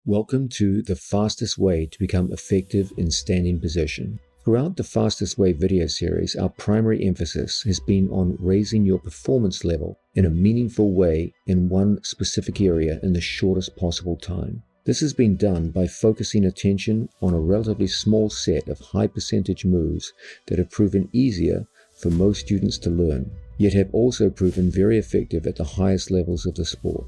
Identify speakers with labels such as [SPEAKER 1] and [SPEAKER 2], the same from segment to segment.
[SPEAKER 1] Welcome to the fastest way to become effective in standing position. Throughout the Fastest Way video series, our primary emphasis has been on raising your performance level in a meaningful way in one specific area in the shortest possible time. This has been done by focusing attention on a relatively small set of high percentage moves that have proven easier for most students to learn, yet have also proven very effective at the highest levels of the sport.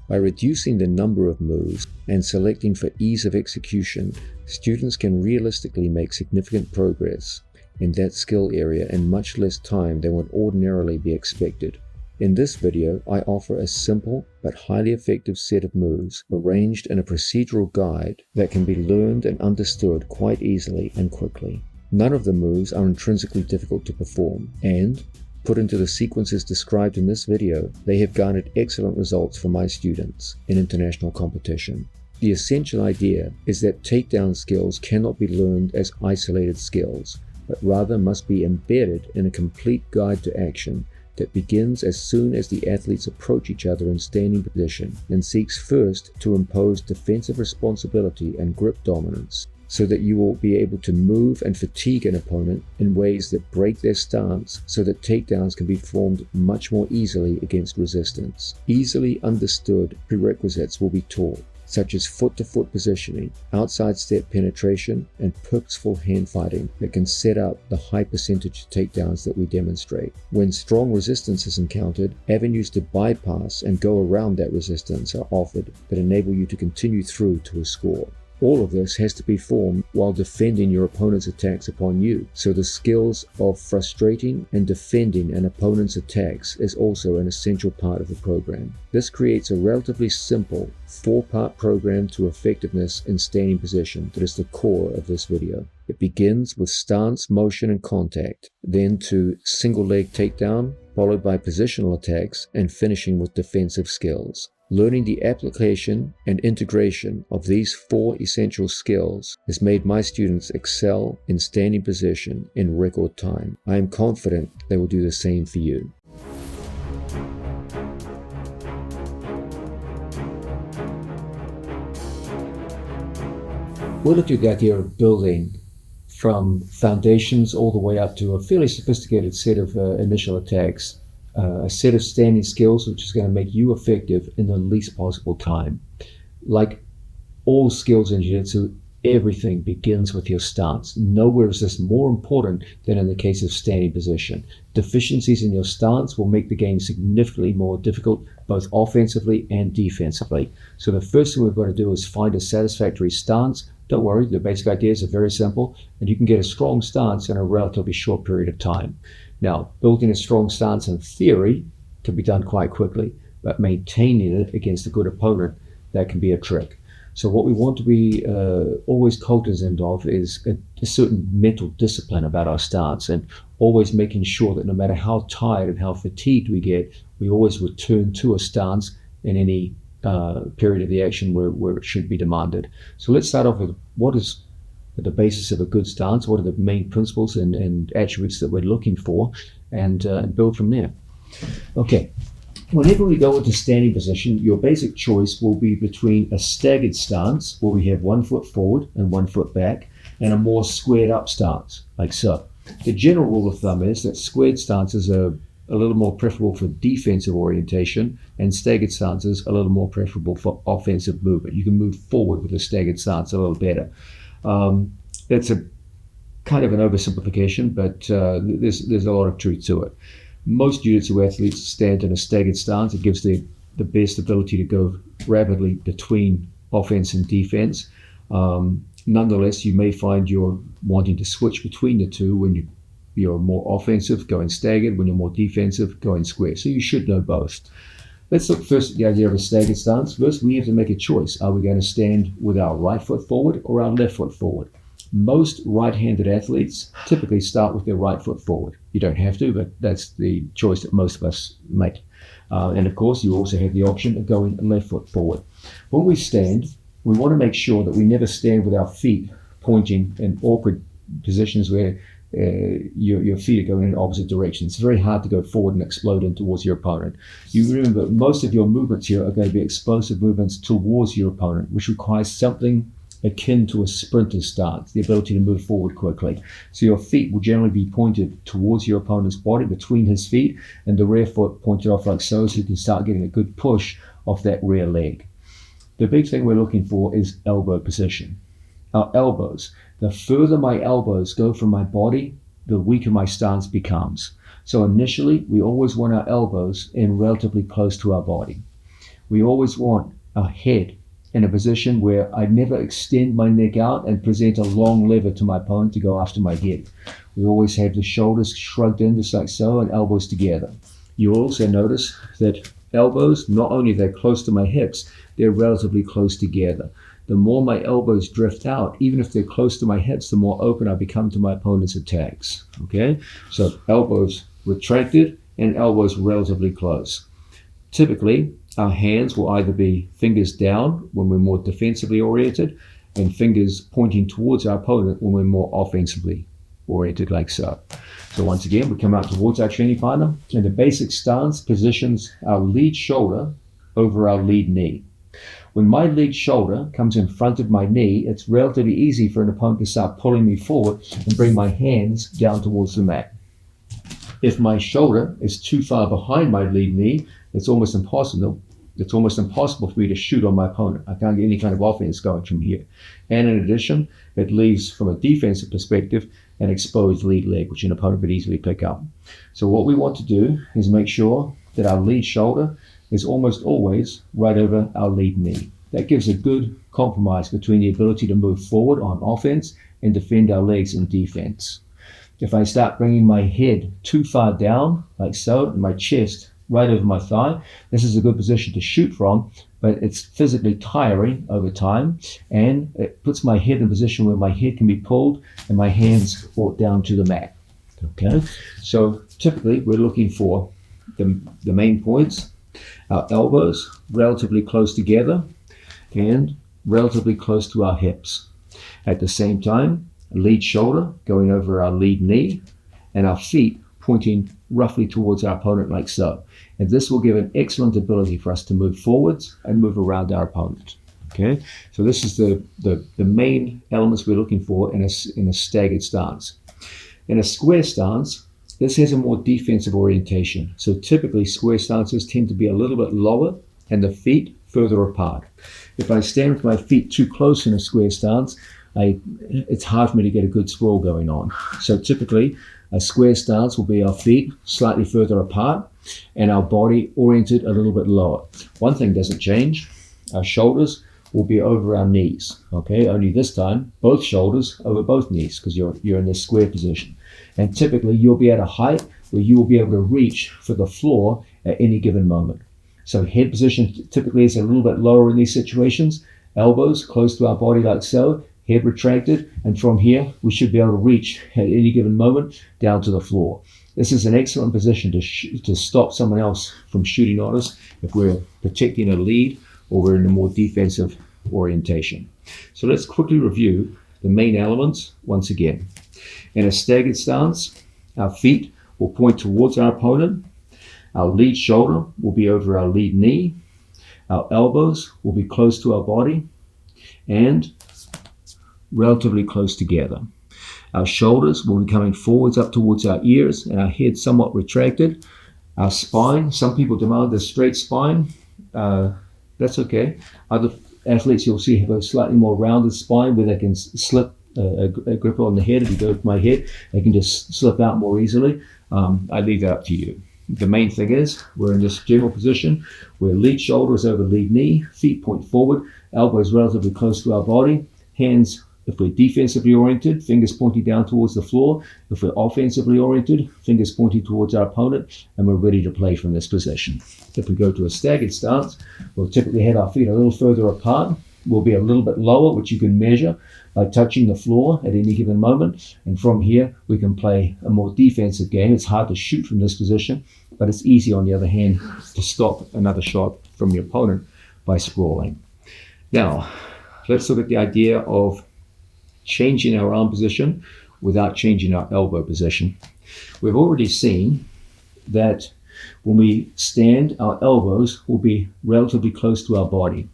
[SPEAKER 1] By reducing the number of moves and selecting for ease of execution, students can realistically make significant progress in that skill area in much less time than would ordinarily be expected. In this video, I offer a simple but highly effective set of moves arranged in a procedural guide that can be learned and understood quite easily and quickly. None of the moves are intrinsically difficult to perform, and put into the sequences described in this video, they have garnered excellent results for my students in international competition. The essential idea is that takedown skills cannot be learned as isolated skills, but rather must be embedded in a complete guide to action that begins as soon as the athletes approach each other in standing position and seeks first to impose defensive responsibility and grip dominance, so that you will be able to move and fatigue an opponent in ways that break their stance so that takedowns can be performed much more easily against resistance. Easily understood prerequisites will be taught, such as foot-to-foot positioning, outside step penetration, and purposeful hand fighting that can set up the high percentage takedowns that we demonstrate. When strong resistance is encountered, avenues to bypass and go around that resistance are offered that enable you to continue through to a score. All of this has to be formed while defending your opponent's attacks upon you, so the skills of frustrating and defending an opponent's attacks is also an essential part of the program. This creates a relatively simple 4-part program to effectiveness in standing position that is the core of this video. It begins with stance, motion, and contact, then to single leg takedown, followed by positional attacks, and finishing with defensive skills. Learning the application and integration of these 4 essential skills has made my students excel in standing position in record time. I am confident they will do the same for you. We're looking at the idea of building from foundations all the way up to a fairly sophisticated set of initial attacks. A set of standing skills which is going to make you effective in the least possible time. Like all skills in jiu-jitsu, everything begins with your stance. Nowhere is this more important than in the case of standing position. Deficiencies in your stance will make the game significantly more difficult, both offensively and defensively. So the first thing we've got to do is find a satisfactory stance. Don't worry, the basic ideas are very simple, and you can get a strong stance in a relatively short period of time. Now, building a strong stance in theory can be done quite quickly, but maintaining it against a good opponent, that can be a trick. So what we want to be always cognizant of is a certain mental discipline about our stance, and always making sure that no matter how tired and how fatigued we get, we always return to a stance in any period of the action where it should be demanded. So let's start off with what is the basis of a good stance, what are the main principles and attributes that we're looking for, and build from there. Okay, whenever we go into standing position, your basic choice will be between a staggered stance, where we have 1 foot forward and 1 foot back, and a more squared up stance, like so. The general rule of thumb is that squared stances are a little more preferable for defensive orientation, and staggered stances a little more preferable for offensive movement. You can move forward with a staggered stance a little better. That's a kind of an oversimplification, but there's a lot of truth to it. Most jiu-jitsu athletes stand in a staggered stance. It gives the best ability to go rapidly between offense and defense. Nonetheless, you may find you're wanting to switch between the two when you're more offensive, going staggered, when you're more defensive, going square. So you should know both. Let's look first at the idea of a staggered stance. First, we have to make a choice. Are we going to stand with our right foot forward or our left foot forward? Most right-handed athletes typically start with their right foot forward. You don't have to, but that's the choice that most of us make. And of course, you also have the option of going left foot forward. When we stand, we want to make sure that we never stand with our feet pointing in awkward positions where your feet are going in opposite directions. It's very hard to go forward and explode in towards your opponent. You remember most of your movements here are going to be explosive movements towards your opponent, which requires something akin to a sprinter stance, the ability to move forward quickly. So your feet will generally be pointed towards your opponent's body, between his feet, and the rear foot pointed off like so you can start getting a good push off that rear leg. The big thing we're looking for is elbow position. Our elbows, the further my elbows go from my body, the weaker my stance becomes. So initially, we always want our elbows in relatively close to our body. We always want our head in a position where I never extend my neck out and present a long lever to my opponent to go after my head. We always have the shoulders shrugged in just like so and elbows together. You'll also notice that elbows, not only they're close to my hips, they're relatively close together. The more my elbows drift out, even if they're close to my hips, the more open I become to my opponent's attacks. Okay? So elbows retracted and elbows relatively close. Typically, our hands will either be fingers down when we're more defensively oriented and fingers pointing towards our opponent when we're more offensively oriented like so. So once again, we come out towards our training partner, and the basic stance positions our lead shoulder over our lead knee. When my lead shoulder comes in front of my knee, it's relatively easy for an opponent to start pulling me forward and bring my hands down towards the mat. If my shoulder is too far behind my lead knee, it's almost impossible for me to shoot on my opponent. I can't get any kind of offense going from here. And in addition, it leaves, from a defensive perspective, an exposed lead leg, which an opponent could easily pick up. So what we want to do is make sure that our lead shoulder is almost always right over our lead knee. That gives a good compromise between the ability to move forward on offense and defend our legs in defense. If I start bringing my head too far down, like so, and my chest right over my thigh, this is a good position to shoot from, but it's physically tiring over time, and it puts my head in a position where my head can be pulled and my hands brought down to the mat. Okay, so typically we're looking for the main points: our elbows relatively close together and relatively close to our hips. At the same time, lead shoulder going over our lead knee, and our feet pointing roughly towards our opponent like so. And this will give an excellent ability for us to move forwards and move around our opponent. Okay, so this is the main elements we're looking for in a staggered stance. In a square stance, this has a more defensive orientation. So typically square stances tend to be a little bit lower and the feet further apart. If I stand with my feet too close in a square stance, it's hard for me to get a good sprawl going on. So typically a square stance will be our feet slightly further apart and our body oriented a little bit lower. One thing doesn't change: our shoulders will be over our knees. Okay, only this time both shoulders over both knees, because you're in this square position. And typically you'll be at a height where you will be able to reach for the floor at any given moment. So head position typically is a little bit lower in these situations. Elbows close to our body like so, head retracted, and from here we should be able to reach at any given moment down to the floor. This is an excellent position to stop someone else from shooting on us if we're protecting a lead or we're in a more defensive orientation. So let's quickly review the main elements once again. In a staggered stance, our feet will point towards our opponent. Our lead shoulder will be over our lead knee. Our elbows will be close to our body and relatively close together. Our shoulders will be coming forwards up towards our ears and our head somewhat retracted. Our spine, some people demand a straight spine. That's okay. Other athletes you'll see have a slightly more rounded spine where they can slip a grip on the head. If you go with my head, they can just slip out more easily. I leave that up to you. The main thing is we're in this general position where lead shoulder is over lead knee, feet point forward, elbows relatively close to our body, hands, if we're defensively oriented, fingers pointing down towards the floor. If we're offensively oriented, fingers pointing towards our opponent, and we're ready to play from this position. If we go to a staggered stance, we'll typically have our feet a little further apart. We'll be a little bit lower, which you can measure by touching the floor at any given moment. And from here, we can play a more defensive game. It's hard to shoot from this position, but it's easy, on the other hand, to stop another shot from your opponent by sprawling. Now, let's look at the idea of changing our arm position without changing our elbow position. We've already seen that when we stand, our elbows will be relatively close to our body.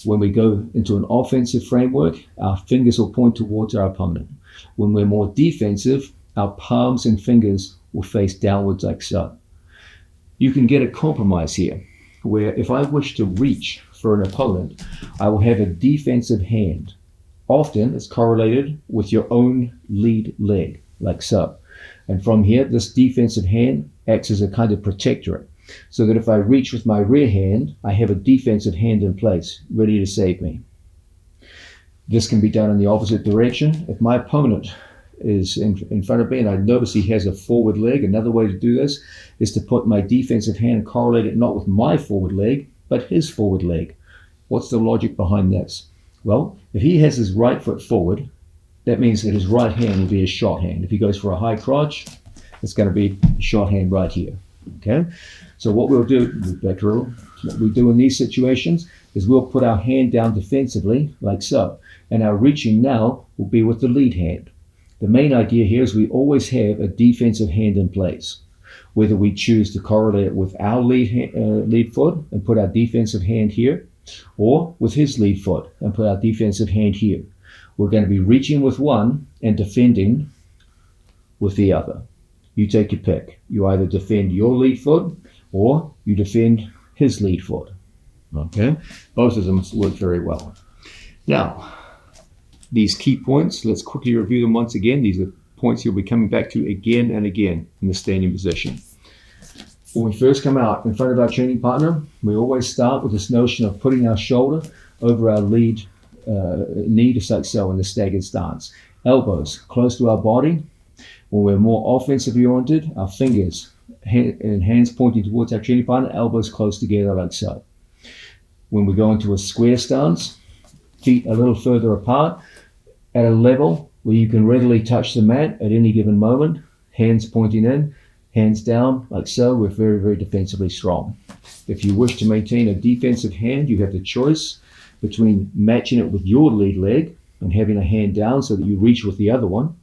[SPEAKER 1] When we go into an offensive framework, our fingers will point towards our opponent. When we're more defensive, our palms and fingers will face downwards like so. You can get a compromise here, where if I wish to reach for an opponent, I will have a defensive hand. Often it's correlated with your own lead leg, like so. And from here, this defensive hand acts as a kind of protectorate, so that if I reach with my rear hand, I have a defensive hand in place, ready to save me. This can be done in the opposite direction. If my opponent is in front of me and I notice he has a forward leg, another way to do this is to put my defensive hand and correlate it not with my forward leg, but his forward leg. What's the logic behind this? Well, if he has his right foot forward, that means that his right hand will be his shot hand. If he goes for a high crotch, it's going to be a shot hand right here. Okay? So what we'll do, what we do in these situations is we'll put our hand down defensively, like so. And our reaching now will be with the lead hand. The main idea here is we always have a defensive hand in place. Whether we choose to correlate it with our lead foot and put our defensive hand here, or with his lead foot and put our defensive hand here. We're going to be reaching with one and defending with the other. You take your pick. You either defend your lead foot or you defend his lead foot. Okay? Both of them work very well. Now, these key points, let's quickly review them once again. These are points you'll be coming back to again and again in the standing position. When we first come out in front of our training partner, we always start with this notion of putting our shoulder over our lead knee, just like so, in the staggered stance. Elbows close to our body. When we're more offensively oriented, our fingers and hands pointing towards our training partner, elbows close together like so. When we go into a square stance, feet a little further apart, at a level where you can readily touch the mat at any given moment, hands pointing in, hands down, like so. We're very, very defensively strong. If you wish to maintain a defensive hand, you have the choice between matching it with your lead leg and having a hand down so that you reach with the other one,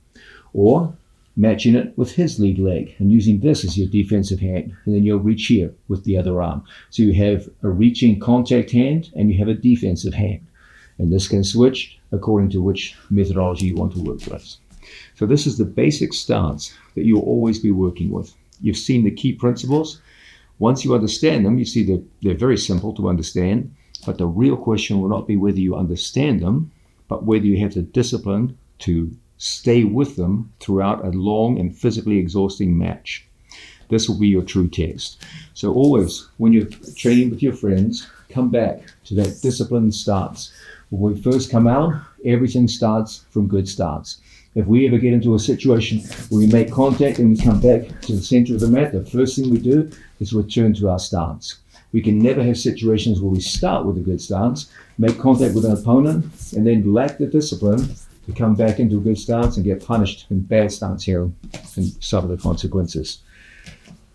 [SPEAKER 1] or matching it with his lead leg and using this as your defensive hand, and then you'll reach here with the other arm. So you have a reaching contact hand and you have a defensive hand. And this can switch according to which methodology you want to work with. So this is the basic stance that you'll always be working with. You've seen the key principles. Once you understand them, you see that they're very simple to understand, but the real question will not be whether you understand them, but whether you have the discipline to stay with them throughout a long and physically exhausting match. This will be your true test. So always, when you're training with your friends, come back to that disciplined stance. When we first come out, everything starts from good starts. If we ever get into a situation where we make contact and we come back to the center of the mat, the first thing we do is return to our stance. We can never have situations where we start with a good stance, make contact with an opponent, and then lack the discipline to come back into a good stance and get punished in bad stance here and suffer the consequences.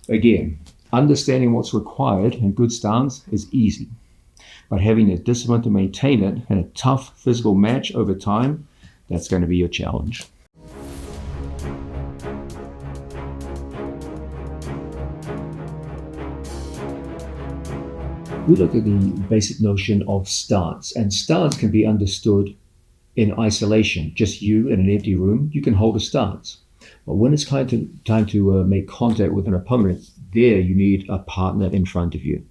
[SPEAKER 1] Again, understanding what's required in good stance is easy, but having the discipline to maintain it in a tough physical match over time, that's going to be your challenge. We look at the basic notion of stance, and stance can be understood in isolation. Just you in an empty room, you can hold a stance. But when it's time to make contact with an opponent, there you need a partner in front of you.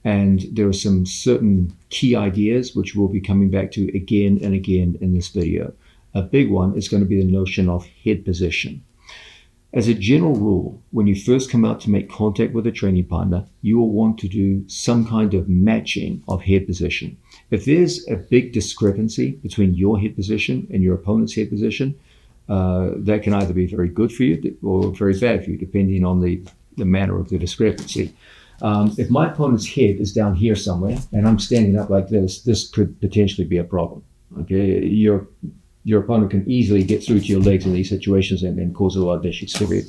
[SPEAKER 1] And there are some certain key ideas which we'll be coming back to again and again in this video. A big one is going to be the notion of head position. As a general rule, when you first come out to make contact with a training partner, you will want to do some kind of matching of head position. If there's a big discrepancy between your head position and your opponent's head position, that can either be very good for you or very bad for you, depending on the manner of the discrepancy. If my opponent's head is down here somewhere and I'm standing up like this could potentially be a problem. Okay, your opponent can easily get through to your legs in these situations and cause a lot of issues for you.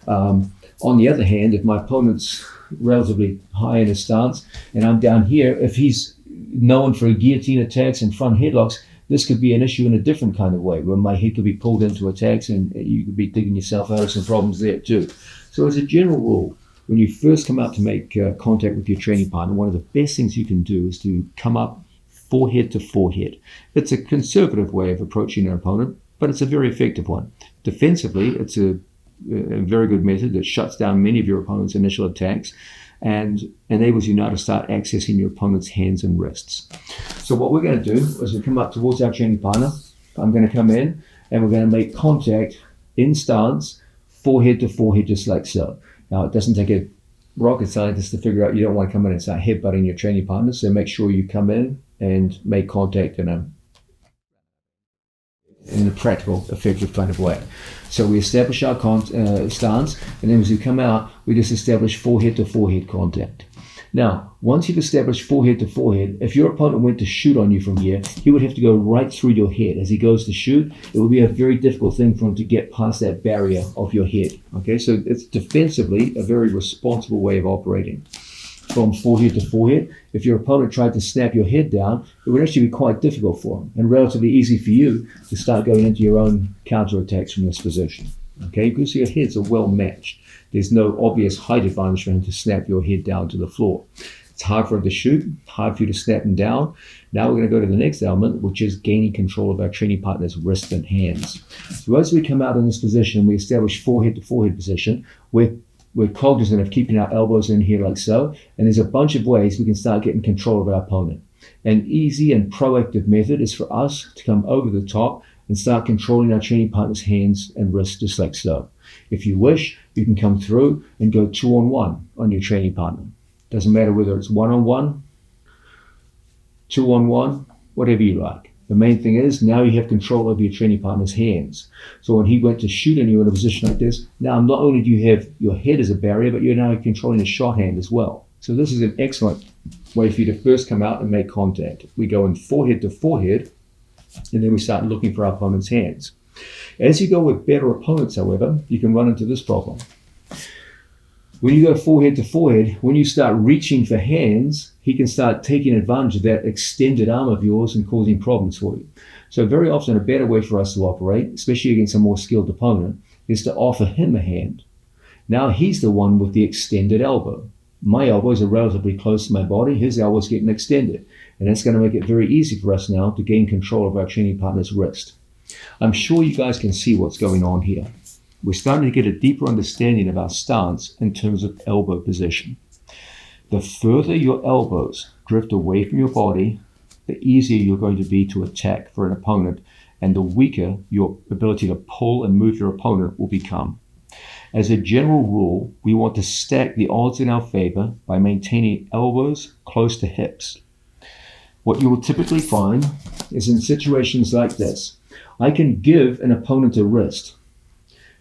[SPEAKER 1] On the other hand, if my opponent's relatively high in his stance and I'm down here, if he's known for guillotine attacks and front headlocks, this could be an issue in a different kind of way, where my head could be pulled into attacks and you could be digging yourself out of some problems there too. So as a general rule, when you first come out to make contact with your training partner, one of the best things you can do is to come up forehead to forehead. It's a conservative way of approaching an opponent, but it's a very effective one. Defensively, it's a very good method that shuts down many of your opponent's initial attacks and enables you now to start accessing your opponent's hands and wrists. So what we're going to do is we come up towards our training partner. I'm going to come in and we're going to make contact in stance, forehead to forehead, just like so. Now, it doesn't take a rocket scientist to figure out you don't want to come in and start headbutting your training partner, so make sure you come in and make contact in a practical, effective kind of way. So we establish our stance, and then as we come out, we just establish forehead to forehead contact. Now, once you've established forehead to forehead, if your opponent went to shoot on you from here, he would have to go right through your head. As he goes to shoot, it would be a very difficult thing for him to get past that barrier of your head. Okay, so it's defensively a very responsible way of operating. From forehead to forehead, if your opponent tried to snap your head down, it would actually be quite difficult for him and relatively easy for you to start going into your own counterattacks from this position. Okay, because your heads are well matched. There's no obvious height advantage for him to snap your head down to the floor. It's hard for him to shoot, hard for you to snap him down. Now we're going to go to the next element, which is gaining control of our training partner's wrists and hands. So as we come out in this position, we establish forehead to forehead position. We're cognizant of keeping our elbows in here like so, and there's a bunch of ways we can start getting control of our opponent. An easy and proactive method is for us to come over the top and start controlling our training partner's hands and wrists just like so. If you wish, you can come through and go 2-on-1 on your training partner. Doesn't matter whether it's 1-on-1, 2-on-1, whatever you like. The main thing is now you have control over your training partner's hands. So when he went to shoot on you in a position like this, now not only do you have your head as a barrier, but you're now controlling a shot hand as well. So this is an excellent way for you to first come out and make contact. We go in forehead to forehead, and then we start looking for our opponent's hands. As you go with better opponents, however, you can run into this problem. When you go forehead to forehead, when you start reaching for hands, he can start taking advantage of that extended arm of yours and causing problems for you. So very often a better way for us to operate, especially against a more skilled opponent, is to offer him a hand. Now he's the one with the extended elbow. My elbows are relatively close to my body, his elbow's getting extended. And that's going to make it very easy for us now to gain control of our training partner's wrist. I'm sure you guys can see what's going on here. We're starting to get a deeper understanding of our stance in terms of elbow position. The further your elbows drift away from your body, the easier you're going to be to attack for an opponent, and the weaker your ability to pull and move your opponent will become. As a general rule, we want to stack the odds in our favor by maintaining elbows close to hips. What you will typically find is in situations like this, I can give an opponent a wrist.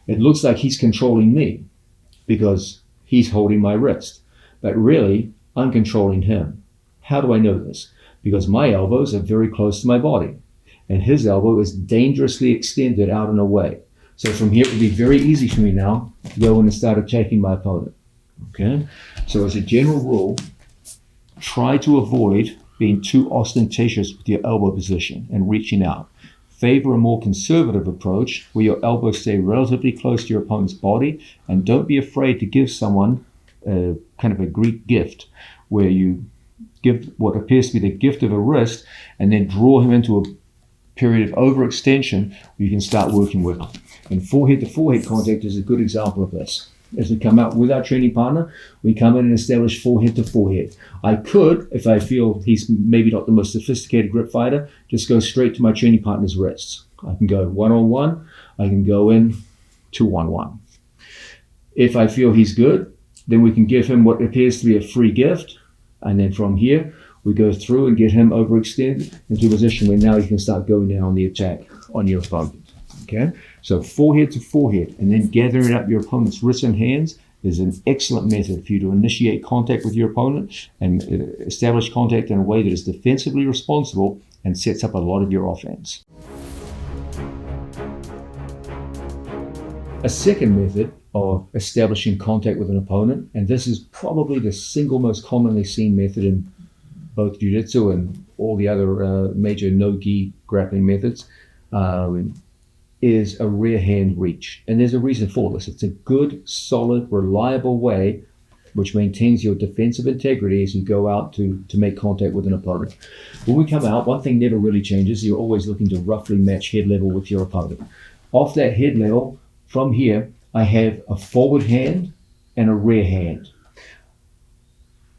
[SPEAKER 1] It looks like he's controlling me because he's holding my wrist, but really I'm controlling him. How do I know this? Because my elbows are very close to my body and his elbow is dangerously extended out and away. So from here it would be very easy for me now to go in and start attacking my opponent. Okay? So as a general rule, try to avoid being too ostentatious with your elbow position and reaching out. Favor a more conservative approach where your elbows stay relatively close to your opponent's body, and don't be afraid to give someone kind of a Greek gift where you give what appears to be the gift of a wrist and then draw him into a period of overextension where you can start working with him. And forehead to forehead contact is a good example of this. As we come out with our training partner, we come in and establish forehead to forehead. I could, if I feel he's maybe not the most sophisticated grip fighter, just go straight to my training partner's wrists. I can go 1-on-1, I can go in 2-on-1. If I feel he's good, then we can give him what appears to be a free gift, and then from here, we go through and get him overextended into a position where now you can start going down on the attack on your opponent. Okay? So forehead to forehead, and then gathering up your opponent's wrists and hands is an excellent method for you to initiate contact with your opponent and establish contact in a way that is defensively responsible and sets up a lot of your offense. A second method of establishing contact with an opponent, and this is probably the single most commonly seen method in both jiu-jitsu and all the other major no-gi grappling methods, is a rear hand reach. And there's a reason for this. It's a good, solid, reliable way which maintains your defensive integrity as you go out to make contact with an opponent. When we come out, one thing never really changes. You're always looking to roughly match head level with your opponent. Off that head level, from here, I have a forward hand and a rear hand.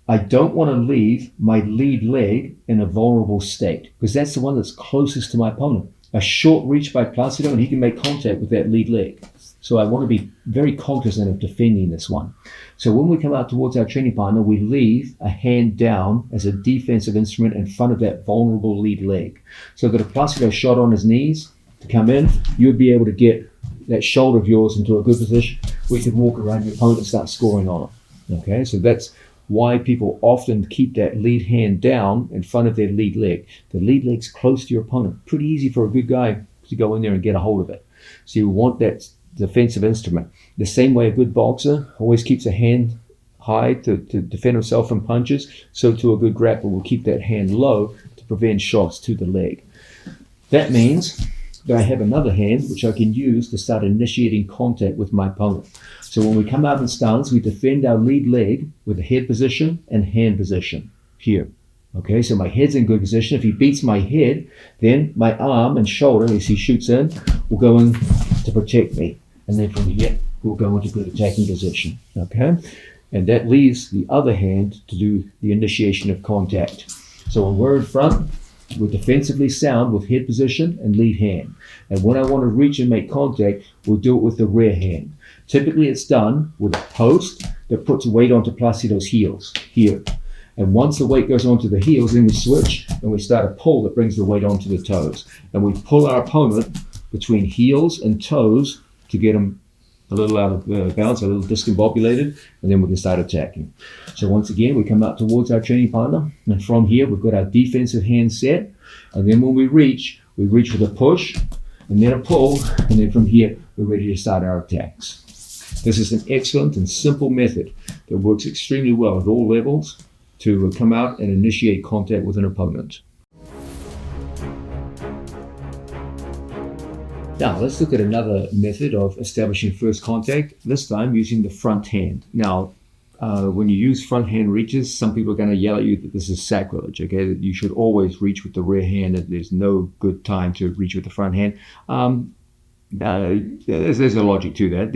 [SPEAKER 1] I don't want to leave my lead leg in a vulnerable state because that's the one that's closest to my opponent. A short reach by Placido and he can make contact with that lead leg. So I want to be very cognizant of defending this one. So when we come out towards our training partner, we leave a hand down as a defensive instrument in front of that vulnerable lead leg. So that if Placido shot on his knees to come in, you would be able to get that shoulder of yours into a good position where you can walk around your opponent and start scoring on it. Okay, so that's why people often keep that lead hand down in front of their lead leg. The lead leg's close to your opponent. Pretty easy for a good guy to go in there and get a hold of it. So you want that defensive instrument. The same way a good boxer always keeps a hand high to defend himself from punches, so too a good grappler will keep that hand low to prevent shots to the leg. That means that I have another hand which I can use to start initiating contact with my opponent. So when we come out in stance, we defend our lead leg with a head position and hand position here. Okay, so my head's in good position. If he beats my head, then my arm and shoulder, as he shoots in, will go in to protect me. And then from here, we'll go into good attacking position. Okay, and that leaves the other hand to do the initiation of contact. So when we're in front, we're defensively sound with head position and lead hand. And when I want to reach and make contact, we'll do it with the rear hand. Typically, it's done with a post that puts weight onto Placido's heels here. And once the weight goes onto the heels, then we switch and we start a pull that brings the weight onto the toes. And we pull our opponent between heels and toes to get him a little out of balance, a little discombobulated, and then we can start attacking. So once again, we come out towards our training partner, and from here, we've got our defensive hand set, and then when we reach with a push, and then a pull, and then from here, we're ready to start our attacks. This is an excellent and simple method that works extremely well at all levels to come out and initiate contact with an opponent. Now, let's look at another method of establishing first contact, this time using the front hand. Now, when you use front hand reaches, some people are going to yell at you that this is sacrilege, okay? That you should always reach with the rear hand, and there's no good time to reach with the front hand. There's a logic to that.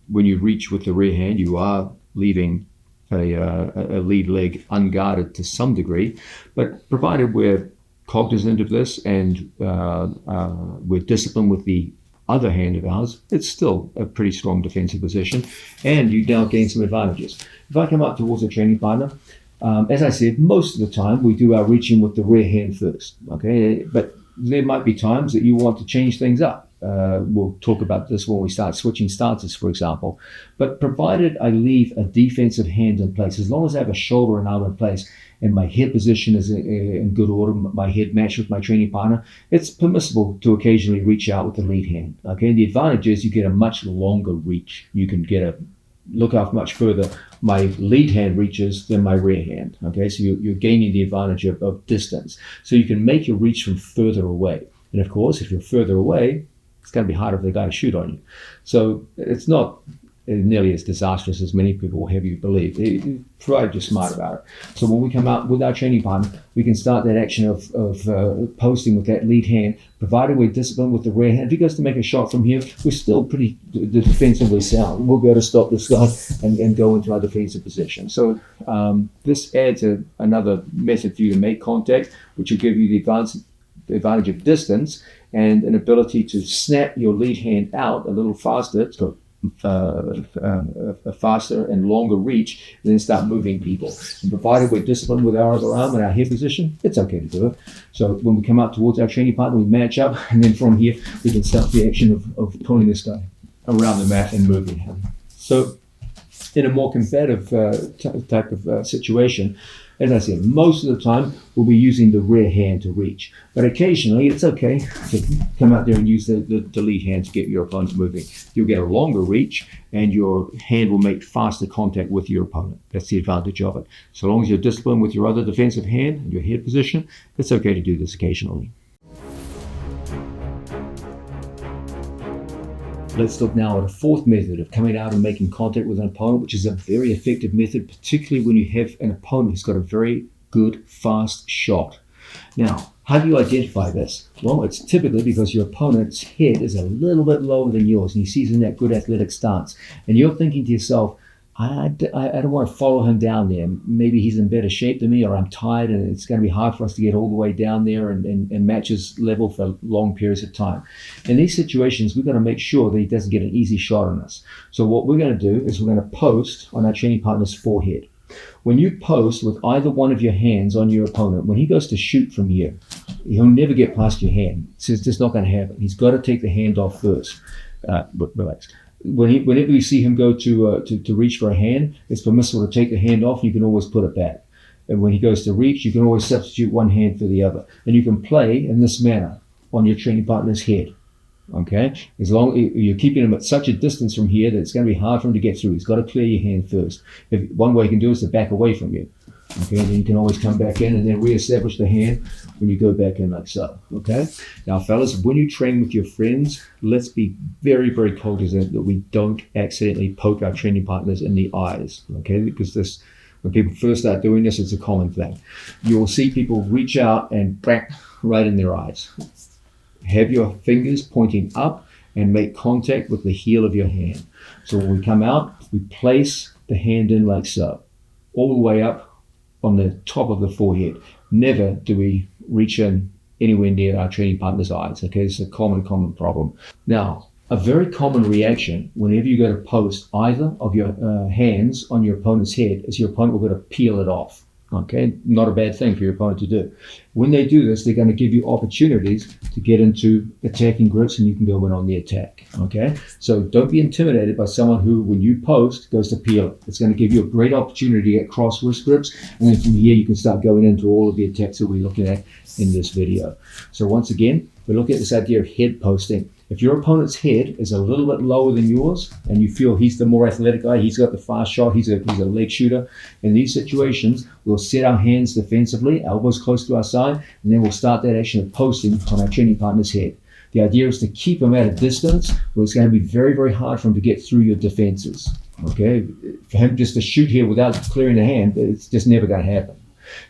[SPEAKER 1] When you reach with the rear hand, you are leaving a lead leg unguarded to some degree, but provided we're cognizant of this and we're disciplined with the other hand of ours, it's still a pretty strong defensive position, and you now gain some advantages. If I come up towards a training partner, as I said, most of the time we do our reaching with the rear hand first, okay? But there might be times that you want to change things up. We'll talk about this when we start switching stances, for example. But provided I leave a defensive hand in place, as long as I have a shoulder and arm in place, and my head position is in good order, my head matched with my training partner, it's permissible to occasionally reach out with the lead hand. Okay, and the advantage is you get a much longer reach. You can look off much further my lead hand reaches than my rear hand. Okay, so you're gaining the advantage of distance. So you can make your reach from further away. And of course, if you're further away, it's going to be harder for the guy to shoot on you. So it's not nearly as disastrous as many people will have you believe, provided you're smart about it. So when we come out with our training partner, we can start that action of posting with that lead hand, provided we're disciplined with the rear hand. If he goes to make a shot from here, we're still pretty defensively sound. We'll be able to stop this guy and go into our defensive position. So this adds another method for you to make contact, which will give you the advantage of distance and an ability to snap your lead hand out a little faster. It's got a faster and longer reach, and then start moving people. And provided we're disciplined with our other arm and our head position, it's okay to do it. So when we come out towards our training partner, we match up, and then from here we can start the action of pulling this guy around the mat and moving him. So in a more combative type of situation, as I said, most of the time we'll be using the rear hand to reach. But occasionally it's okay to come out there and use the lead hand to get your opponent moving. You'll get a longer reach and your hand will make faster contact with your opponent. That's the advantage of it. So long as you're disciplined with your other defensive hand and your head position, it's okay to do this occasionally. Let's look now at a fourth method of coming out and making contact with an opponent, which is a very effective method, particularly when you have an opponent who's got a very good, fast shot. Now, how do you identify this? Well, it's typically because your opponent's head is a little bit lower than yours, and he sees in that good athletic stance. And you're thinking to yourself, I don't want to follow him down there. Maybe he's in better shape than me, or I'm tired and it's going to be hard for us to get all the way down there and match his level for long periods of time. In these situations, we've got to make sure that he doesn't get an easy shot on us. So what we're going to do is we're going to post on our training partner's forehead. When you post with either one of your hands on your opponent, when he goes to shoot from here, he'll never get past your hand. So it's just not going to happen. He's got to take the hand off first. Relax. Whenever you see him go to reach for a hand, it's permissible to take the hand off. You can always put it back. And when he goes to reach, you can always substitute one hand for the other. And you can play in this manner on your training partner's head. Okay? As long as you're keeping him at such a distance from here that it's going to be hard for him to get through. He's got to clear your hand first. One way you can do is to back away from you. Okay, and then you can always come back in and then reestablish the hand when you go back in like so. Okay, now fellas, when you train with your friends, let's be very, very cognizant that we don't accidentally poke our training partners in the eyes. Okay, because when people first start doing this, it's a common thing. You will see people reach out and crack right in their eyes. Have your fingers pointing up and make contact with the heel of your hand. So when we come out, we place the hand in like so, all the way up on the top of the forehead. Never do we reach in anywhere near our training partner's eyes. Okay, it's a common problem. Now, a very common reaction whenever you go to post either of your hands on your opponent's head is your opponent will go to peel it off. Okay, not a bad thing for your opponent to do. When they do this, they're going to give you opportunities to get into attacking grips and you can go in on the attack. Okay, so don't be intimidated by someone who, when you post, goes to peel it. It's going to give you a great opportunity to get cross wrist grips, and then from here you can start going into all of the attacks that we're looking at in this video. So once again, we're looking at this idea of head posting. If your opponent's head is a little bit lower than yours and you feel he's the more athletic guy, he's got the fast shot, he's a leg shooter, in these situations, we'll set our hands defensively, elbows close to our side, and then we'll start that action of posting on our training partner's head. The idea is to keep him at a distance where it's going to be very, very hard for him to get through your defenses. Okay? For him just to shoot here without clearing the hand, it's just never going to happen.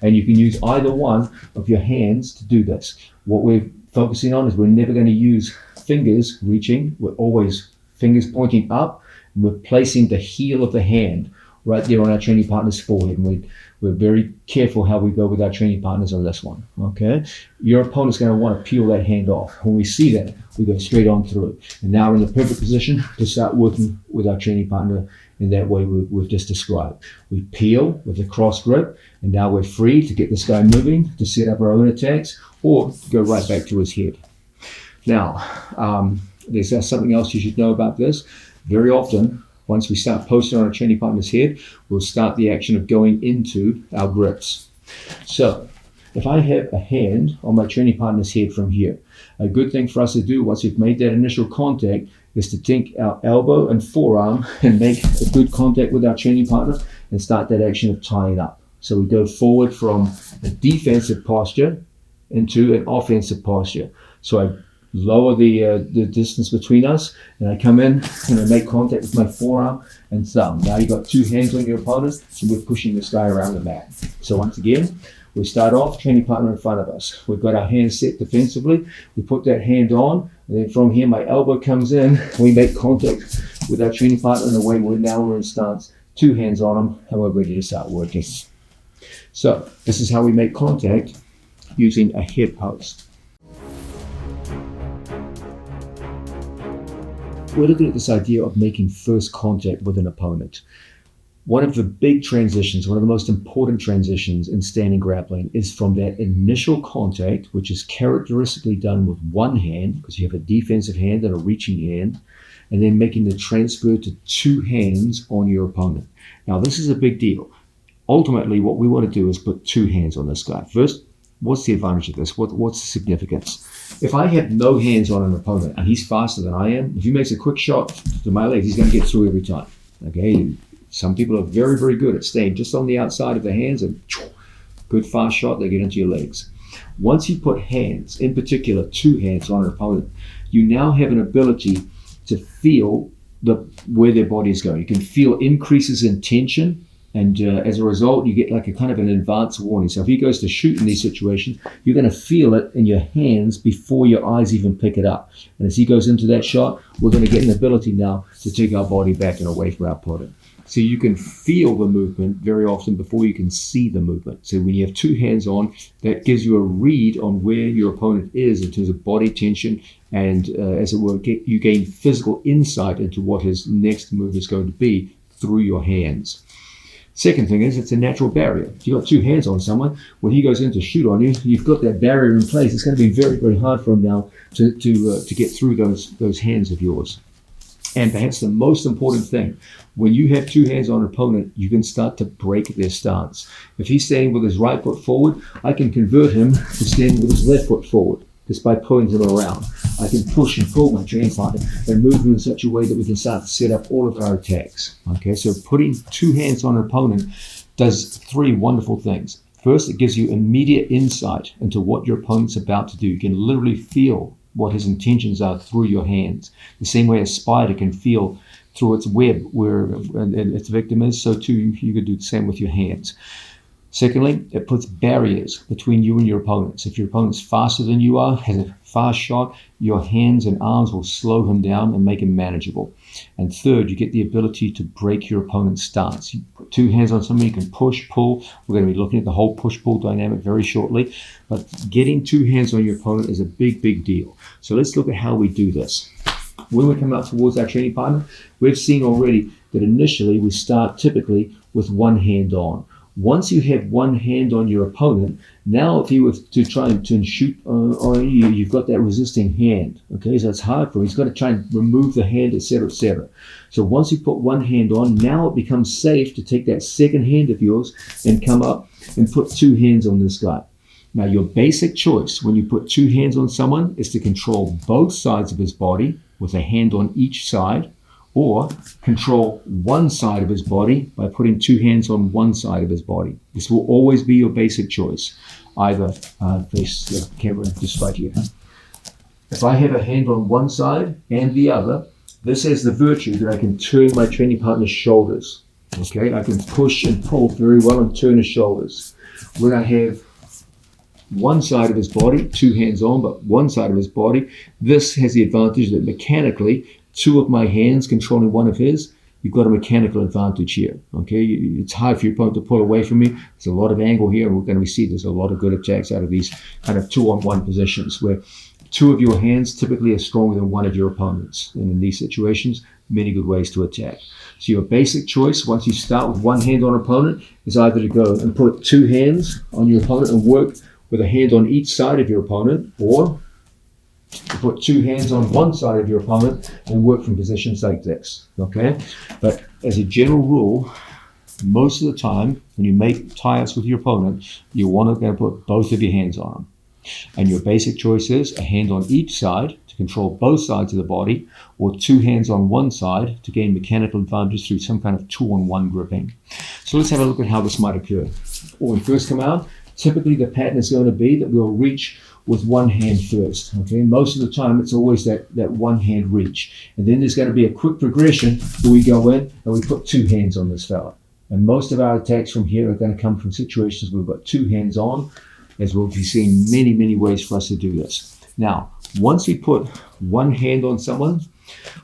[SPEAKER 1] And you can use either one of your hands to do this. What we're focusing on is we're never going to use fingers reaching. We're always fingers pointing up, and we're placing the heel of the hand right there on our training partner's forehead. And we're very careful how we go with our training partners on this one. Okay, your opponent's going to want to peel that hand off. When we see that, we go straight on through. And now we're in the perfect position to start working with our training partner in that way we've just described. We peel with a cross grip, and now we're free to get this guy moving, to set up our own attacks, or go right back to his head. Now, there's something else you should know about this. Very often, once we start posting on our training partner's head, we'll start the action of going into our grips. So, if I have a hand on my training partner's head from here, a good thing for us to do once we've made that initial contact is to take our elbow and forearm and make a good contact with our training partner and start that action of tying up. So we go forward from a defensive posture into an offensive posture. So I lower the distance between us, and I come in and I make contact with my forearm and thumb. Now you've got two hands on your opponent, and we're pushing this guy around the mat. So once again, we start off, training partner in front of us. We've got our hands set defensively. We put that hand on, and then from here my elbow comes in. We make contact with our training partner in the way we're in stance. Two hands on them, and we're ready to start working. So this is how we make contact using a head post. We're looking at this idea of making first contact with an opponent. One of the big transitions, one of the most important transitions in standing grappling is from that initial contact, which is characteristically done with one hand, because you have a defensive hand and a reaching hand, and then making the transfer to two hands on your opponent. Now, this is a big deal. Ultimately, what we want to do is put two hands on this guy. First, what's the advantage of this? What's the significance? If I have no hands on an opponent and he's faster than I am, if he makes a quick shot to my legs, he's going to get through every time. Okay, some people are very, very good at staying just on the outside of the hands and good fast shot, they get into your legs. Once you put hands, in particular two hands on an opponent, you now have an ability to feel where their body is going. You can feel increases in tension, and as a result, you get like a kind of an advance warning. So if he goes to shoot in these situations, you're going to feel it in your hands before your eyes even pick it up. And as he goes into that shot, we're going to get an ability now to take our body back and away from our opponent. So you can feel the movement very often before you can see the movement. So when you have two hands on, that gives you a read on where your opponent is in terms of body tension, and as it were, you gain physical insight into what his next move is going to be through your hands. Second thing is, it's a natural barrier. If you've got two hands on someone, when he goes in to shoot on you, you've got that barrier in place. It's going to be very, very hard for him now to get through those hands of yours. And perhaps the most important thing, when you have two hands on an opponent, you can start to break their stance. If he's standing with his right foot forward, I can convert him to standing with his left foot forward just by pulling him around. I can push and pull my training partner and move him in such a way that we can start to set up all of our attacks. Okay, so putting two hands on an opponent does three wonderful things. First, it gives you immediate insight into what your opponent's about to do. You can literally feel what his intentions are through your hands. The same way a spider can feel through its web where its victim is, so too you could do the same with your hands. Secondly, it puts barriers between you and your opponents. If your opponent's faster than you are, has a fast shot, your hands and arms will slow him down and make him manageable. And third, you get the ability to break your opponent's stance. You put two hands on somebody, you can push, pull. We're going to be looking at the whole push-pull dynamic very shortly. But getting two hands on your opponent is a big, big deal. So let's look at how we do this. When we come out towards our training partner, we've seen already that initially we start typically with one hand on. Once you have one hand on your opponent, now if he were to try to shoot on you, you've got that resisting hand. Okay, so it's hard for him. He's got to try and remove the hand, etc., etc. So once you put one hand on, now it becomes safe to take that second hand of yours and come up and put two hands on this guy. Now, your basic choice when you put two hands on someone is to control both sides of his body with a hand on each side, or control one side of his body by putting two hands on one side of his body. This will always be your basic choice. Either face the camera just right here. If I have a hand on one side and the other, this has the virtue that I can turn my training partner's shoulders. Okay, I can push and pull very well and turn his shoulders. When I have one side of his body, two hands on, but one side of his body, this has the advantage that mechanically, two of my hands controlling one of his, you've got a mechanical advantage here. Okay, it's hard for your opponent to pull away from me. There's a lot of angle here, and we're going to see there's a lot of good attacks out of these kind of two-on-one positions where two of your hands typically are stronger than one of your opponents. And in these situations, many good ways to attack. So your basic choice, once you start with one hand on an opponent, is either to go and put two hands on your opponent and work with a hand on each side of your opponent, or to put two hands on one side of your opponent and work from positions like this, okay? But as a general rule, most of the time, when you make tie-ups with your opponent, you want to put both of your hands on them. And your basic choice is a hand on each side to control both sides of the body, or two hands on one side to gain mechanical advantage through some kind of two-on-one gripping. So let's have a look at how this might occur. When we first come out, typically the pattern is going to be that we'll reach with one hand first. Okay, most of the time it's always that one hand reach. And then there's going to be a quick progression where we go in and we put two hands on this fella. And most of our attacks from here are going to come from situations where we've got two hands on, as we'll be seeing many, many ways for us to do this. Now, once we put one hand on someone,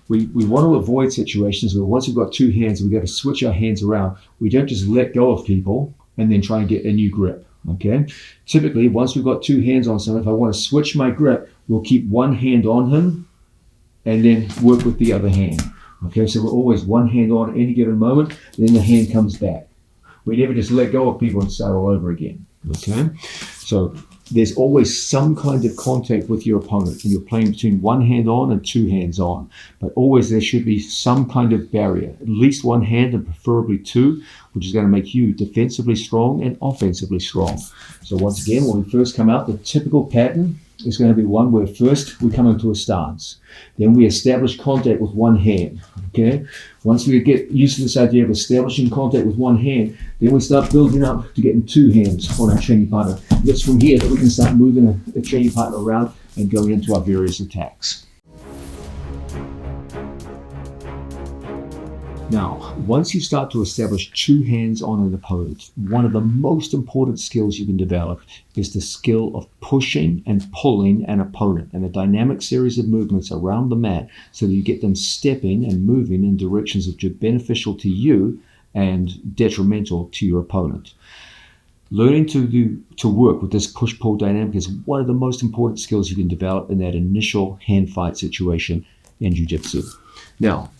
[SPEAKER 1] we want to avoid situations where once we've got two hands, we've got to switch our hands around. We don't just let go of people and then try and get a new grip. Okay, typically once we've got two hands on someone, if I want to switch my grip, we'll keep one hand on him and then work with the other hand. Okay, so we're always one hand on at any given moment, then the hand comes back. We never just let go of people and start all over again. Okay, so there's always some kind of contact with your opponent, and you're playing between one hand on and two hands on, but always there should be some kind of barrier, at least one hand and preferably two, which is going to make you defensively strong and offensively strong. So once again, when we first come out, the typical pattern is going to be one where first we come into a stance, then we establish contact with one hand. Okay, once we get used to this idea of establishing contact with one hand, then we start building up to getting two hands on our training partner. It's from here that we can start moving a training partner around and going into our various attacks. Now, once you start to establish two hands on an opponent, one of the most important skills you can develop is the skill of pushing and pulling an opponent and a dynamic series of movements around the mat so that you get them stepping and moving in directions which are beneficial to you and detrimental to your opponent. Learning to work with this push-pull dynamic is one of the most important skills you can develop in that initial hand fight situation in Jiu-Jitsu. Now,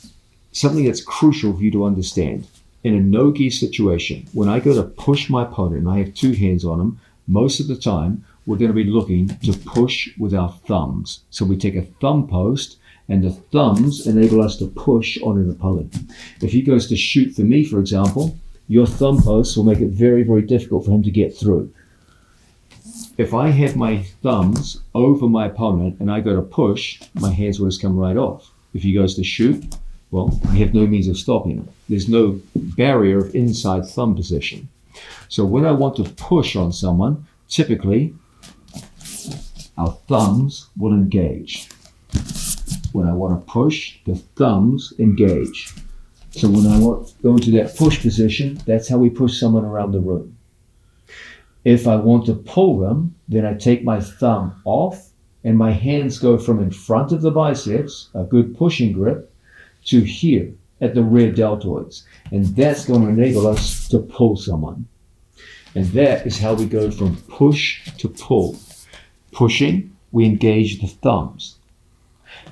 [SPEAKER 1] something that's crucial for you to understand. In a no-gi situation, when I go to push my opponent and I have two hands on him, most of the time we're going to be looking to push with our thumbs. So we take a thumb post and the thumbs enable us to push on an opponent. If he goes to shoot for me, for example, your thumb post will make it very, very difficult for him to get through. If I have my thumbs over my opponent and I go to push, my hands will just come right off. If he goes to shoot, well, I have no means of stopping him. There's no barrier of inside thumb position. So when I want to push on someone, typically our thumbs will engage. When I want to push, the thumbs engage. So when I want to go into that push position, that's how we push someone around the room. If I want to pull them, then I take my thumb off and my hands go from in front of the biceps, a good pushing grip, to here at the rear deltoids. And that's going to enable us to pull someone. And that is how we go from push to pull. Pushing, we engage the thumbs.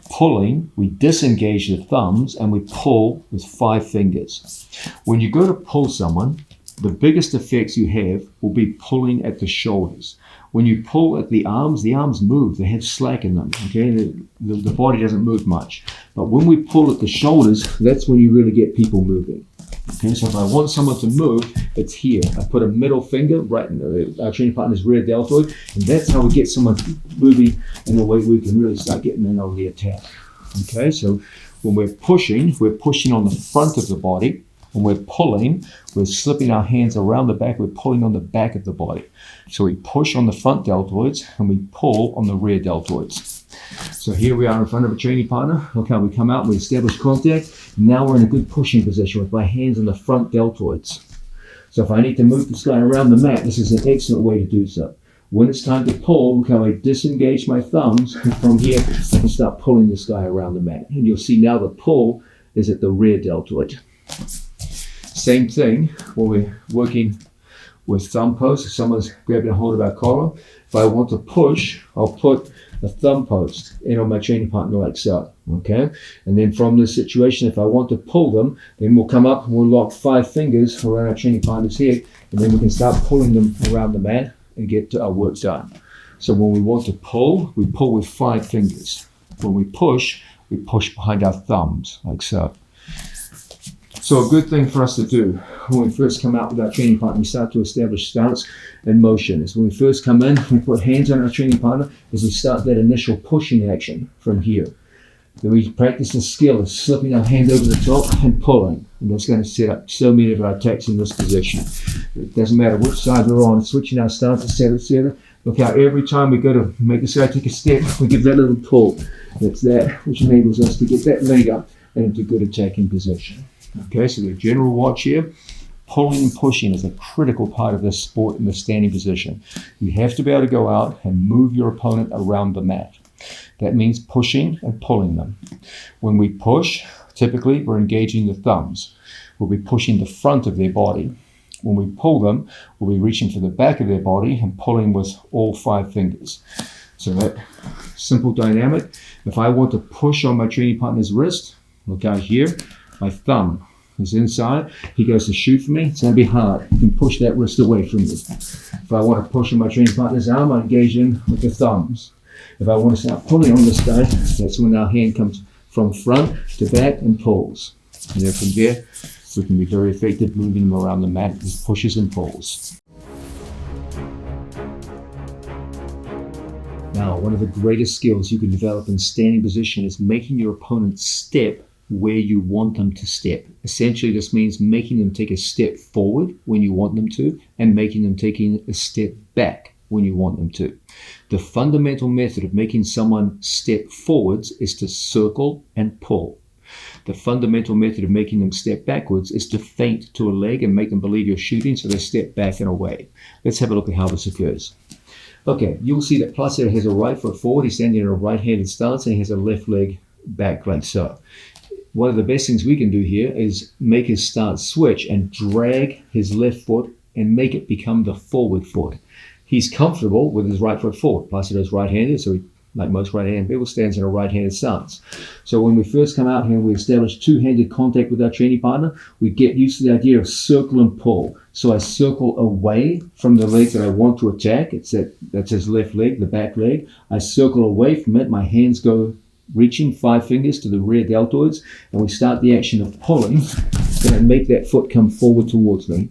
[SPEAKER 1] Pulling, we disengage the thumbs and we pull with 5 fingers. When you go to pull someone, the biggest effects you have will be pulling at the shoulders. When you pull at the arms move, they have slack in them, okay? The body doesn't move much. But when we pull at the shoulders, that's when you really get people moving. Okay, so if I want someone to move, it's here. I put a middle finger right in our training partner's rear deltoid, and that's how we get someone moving in a way we can really start getting in on the attack. Okay, so when we're pushing on the front of the body. When we're pulling, we're slipping our hands around the back, we're pulling on the back of the body. So we push on the front deltoids and we pull on the rear deltoids. So here we are in front of a training partner. Okay, we come out, we establish contact. Now we're in a good pushing position with my hands on the front deltoids. So if I need to move this guy around the mat, this is an excellent way to do so. When it's time to pull, look how I disengage my thumbs. And from here, I can start pulling this guy around the mat. And you'll see now the pull is at the rear deltoid. Same thing when we're working with thumb post. If someone's grabbing a hold of our collar, if I want to push, I'll put a thumb post in on my training partner like so, okay? And then from this situation, if I want to pull them, then we'll come up and we'll lock 5 fingers around our training partner's head, and then we can start pulling them around the mat and get our work done. So when we want to pull, we pull with 5 fingers. When we push behind our thumbs like so. So a good thing for us to do when we first come out with our training partner, we start to establish stance and motion. Is when we first come in, we put hands on our training partner as we start that initial pushing action from here. Then we practice the skill of slipping our hand over the top and pulling. And that's going to set up so many of our attacks in this position. It doesn't matter which side we're on, switching our stance, etc. Look how every time we go to make this guy take a step, we give that little pull. That's that, which enables us to get that leg up and into good attacking position. Okay, so the general watch here, pulling and pushing is a critical part of this sport in the standing position. You have to be able to go out and move your opponent around the mat. That means pushing and pulling them. When we push, typically we're engaging the thumbs. We'll be pushing the front of their body. When we pull them, we'll be reaching for the back of their body and pulling with all 5 fingers. So that simple dynamic. If I want to push on my training partner's wrist, look out here. My thumb is inside. He goes to shoot for me. It's going to be hard. You can push that wrist away from me. If I want to push on my training partner's arm, I engage in with the thumbs. If I want to start pulling on this guy, that's when our hand comes from front to back and pulls. And then from there, we can be very effective moving them around the mat with pushes and pulls. Now, one of the greatest skills you can develop in standing position is making your opponent step where you want them to step. Essentially, this means making them take a step forward when you want them to and making them taking a step back when you want them to. The fundamental method of making someone step forwards is to circle and pull. The fundamental method of making them step backwards is to feint to a leg and make them believe you're shooting, so they step back and away. Let's have a look at how this occurs. Okay, you'll see that Placido has a right foot forward, he's standing in a right-handed stance, and he has a left leg back like so. One of the best things we can do here is make his stance switch and drag his left foot and make it become the forward foot. He's comfortable with his right foot forward. Placido's right-handed, so he, like most right-handed people, stands in a right-handed stance. So when we first come out here and we establish two-handed contact with our training partner, we get used to the idea of circle and pull. So I circle away from the leg that I want to attack. That's his left leg, the back leg. I circle away from it. My hands go reaching 5 fingers to the rear deltoids, and we start the action of pulling, and I make that foot come forward towards me.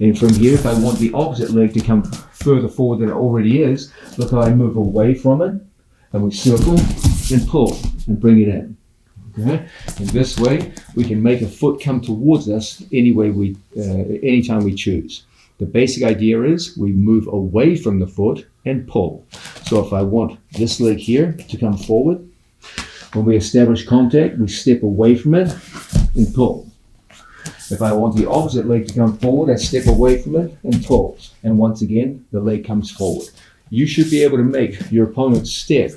[SPEAKER 1] And from here, if I want the opposite leg to come further forward than it already is, look how I move away from it, and we circle and pull and bring it in. Okay? And this way, we can make a foot come towards us anytime we choose. The basic idea is we move away from the foot and pull. So if I want this leg here to come forward, when we establish contact, we step away from it and pull. If I want the opposite leg to come forward, I step away from it and pull. And once again, the leg comes forward. You should be able to make your opponent step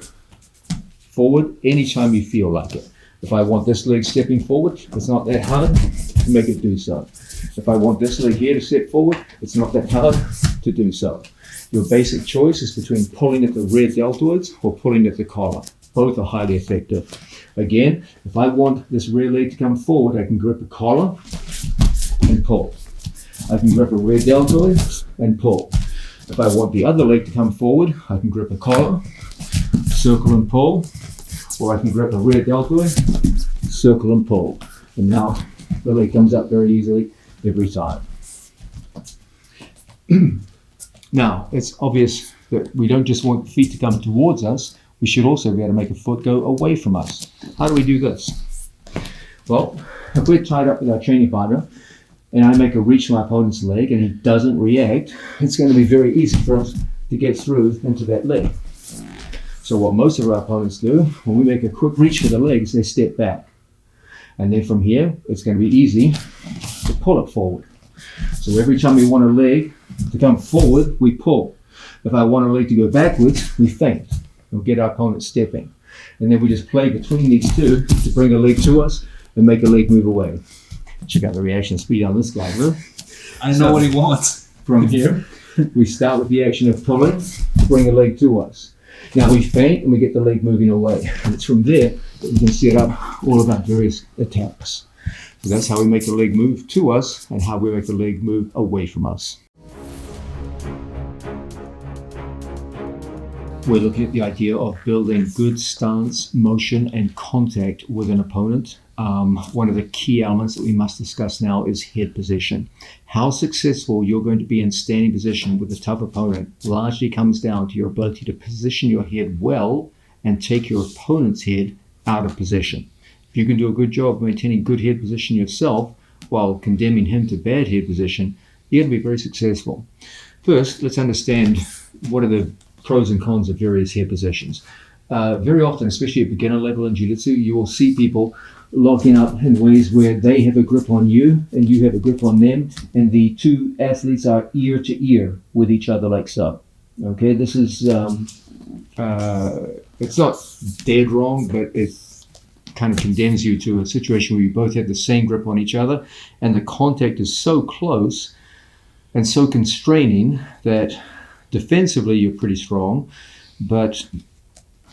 [SPEAKER 1] forward anytime you feel like it. If I want this leg stepping forward, it's not that hard to make it do so. If I want this leg here to step forward, it's not that hard to do so. Your basic choice is between pulling at the rear deltoids or pulling at the collar. Both are highly effective. Again, if I want this rear leg to come forward, I can grip a collar and pull. I can grip a rear deltoid and pull. If I want the other leg to come forward, I can grip a collar, circle and pull, or I can grip a rear deltoid, circle and pull. And now the leg comes up very easily every time. Now, it's obvious that we don't just want the feet to come towards us, we should also be able to make a foot go away from us. How do we do this? Well, if we're tied up with our training partner and I make a reach to my opponent's leg and he doesn't react, it's going to be very easy for us to get through into that leg. So what most of our opponents do, when we make a quick reach for the legs, they step back. And then from here, it's going to be easy to pull it forward. So every time we want a leg to come forward, we pull. If I want a leg to go backwards, we feint. We'll get our opponent stepping. And then we just play between these two to bring a leg to us and make a leg move away. Check out the reaction speed on this guy, bro.
[SPEAKER 2] I know what he wants.
[SPEAKER 1] From here, we start with the action of pulling to bring a leg to us. Now we feint and we get the leg moving away. And it's from there that we can set up all of our various attacks. So that's how we make the leg move to us and how we make the leg move away from us. We're looking at the idea of building good stance, motion, and contact with an opponent. One of the key elements that we must discuss now is head position. How successful you're going to be in standing position with a tough opponent largely comes down to your ability to position your head well and take your opponent's head out of position. If you can do a good job of maintaining good head position yourself while condemning him to bad head position, you're going to be very successful. First, let's understand what are the pros and cons of various head positions. Very often, especially at beginner level in jiu-jitsu, you will see people locking up in ways where they have a grip on you and you have a grip on them, and the two athletes are ear to ear with each other like so. Okay, this is, it's not dead wrong, but it kind of condemns you to a situation where you both have the same grip on each other and the contact is so close and so constraining that defensively, you're pretty strong, but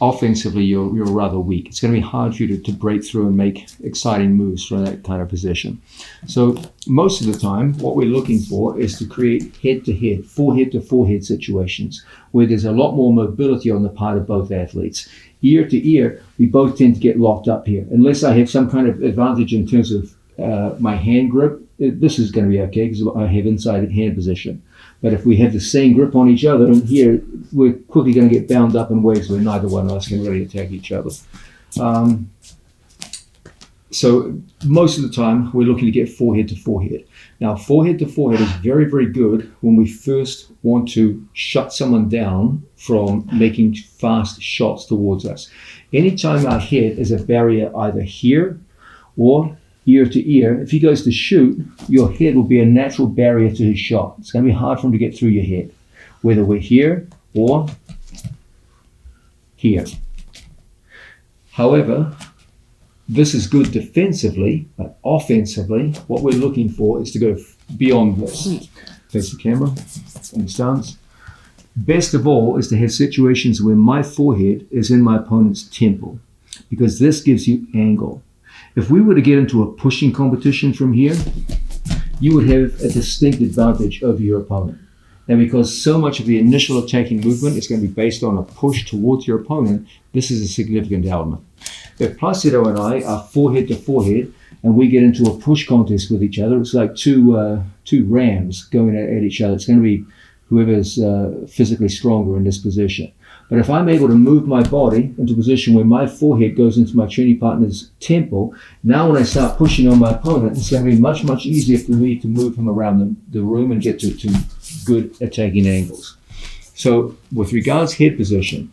[SPEAKER 1] offensively, you're rather weak. It's going to be hard for you to break through and make exciting moves from that kind of position. So most of the time, what we're looking for is to create head-to-head, forehead-to-forehead situations where there's a lot more mobility on the part of both athletes. Ear to ear, we both tend to get locked up here. Unless I have some kind of advantage in terms of my hand grip, this is going to be okay because I have inside hand position. But if we have the same grip on each other, and here we're quickly going to get bound up in ways where neither one of us can really attack each other. So most of the time, we're looking to get forehead to forehead. Now, forehead to forehead is very, very good when we first want to shut someone down from making fast shots towards us. Anytime our head is a barrier either here or ear to ear. If he goes to shoot, your head will be a natural barrier to his shot. It's going to be hard for him to get through your head, whether we're here or here. However, this is good defensively, but offensively, what we're looking for is to go beyond this. Face the camera and stance. Best of all is to have situations where my forehead is in my opponent's temple, because this gives you angle. If we were to get into a pushing competition from here, you would have a distinct advantage over your opponent. And because so much of the initial attacking movement is going to be based on a push towards your opponent, this is a significant element. If Placido and I are forehead to forehead and we get into a push contest with each other, it's like two rams going at each other. It's going to be whoever's physically stronger in this position. But if I'm able to move my body into a position where my forehead goes into my training partner's temple, now when I start pushing on my opponent, it's going to be much, much easier for me to move him around the room and get to good attacking angles. So with regards head position,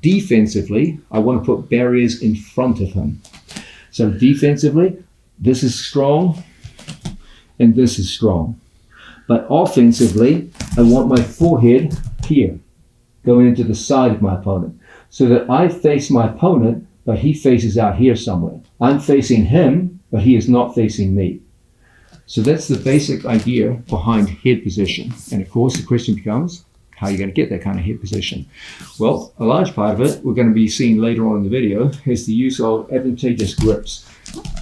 [SPEAKER 1] defensively, I want to put barriers in front of him. So defensively, this is strong and this is strong. But offensively, I want my forehead here, going into the side of my opponent, so that I face my opponent, but he faces out here somewhere. I'm facing him, but he is not facing me. So that's the basic idea behind head position. And of course, the question becomes, how are you going to get that kind of head position? Well, a large part of it, we're going to be seeing later on in the video, is the use of advantageous grips.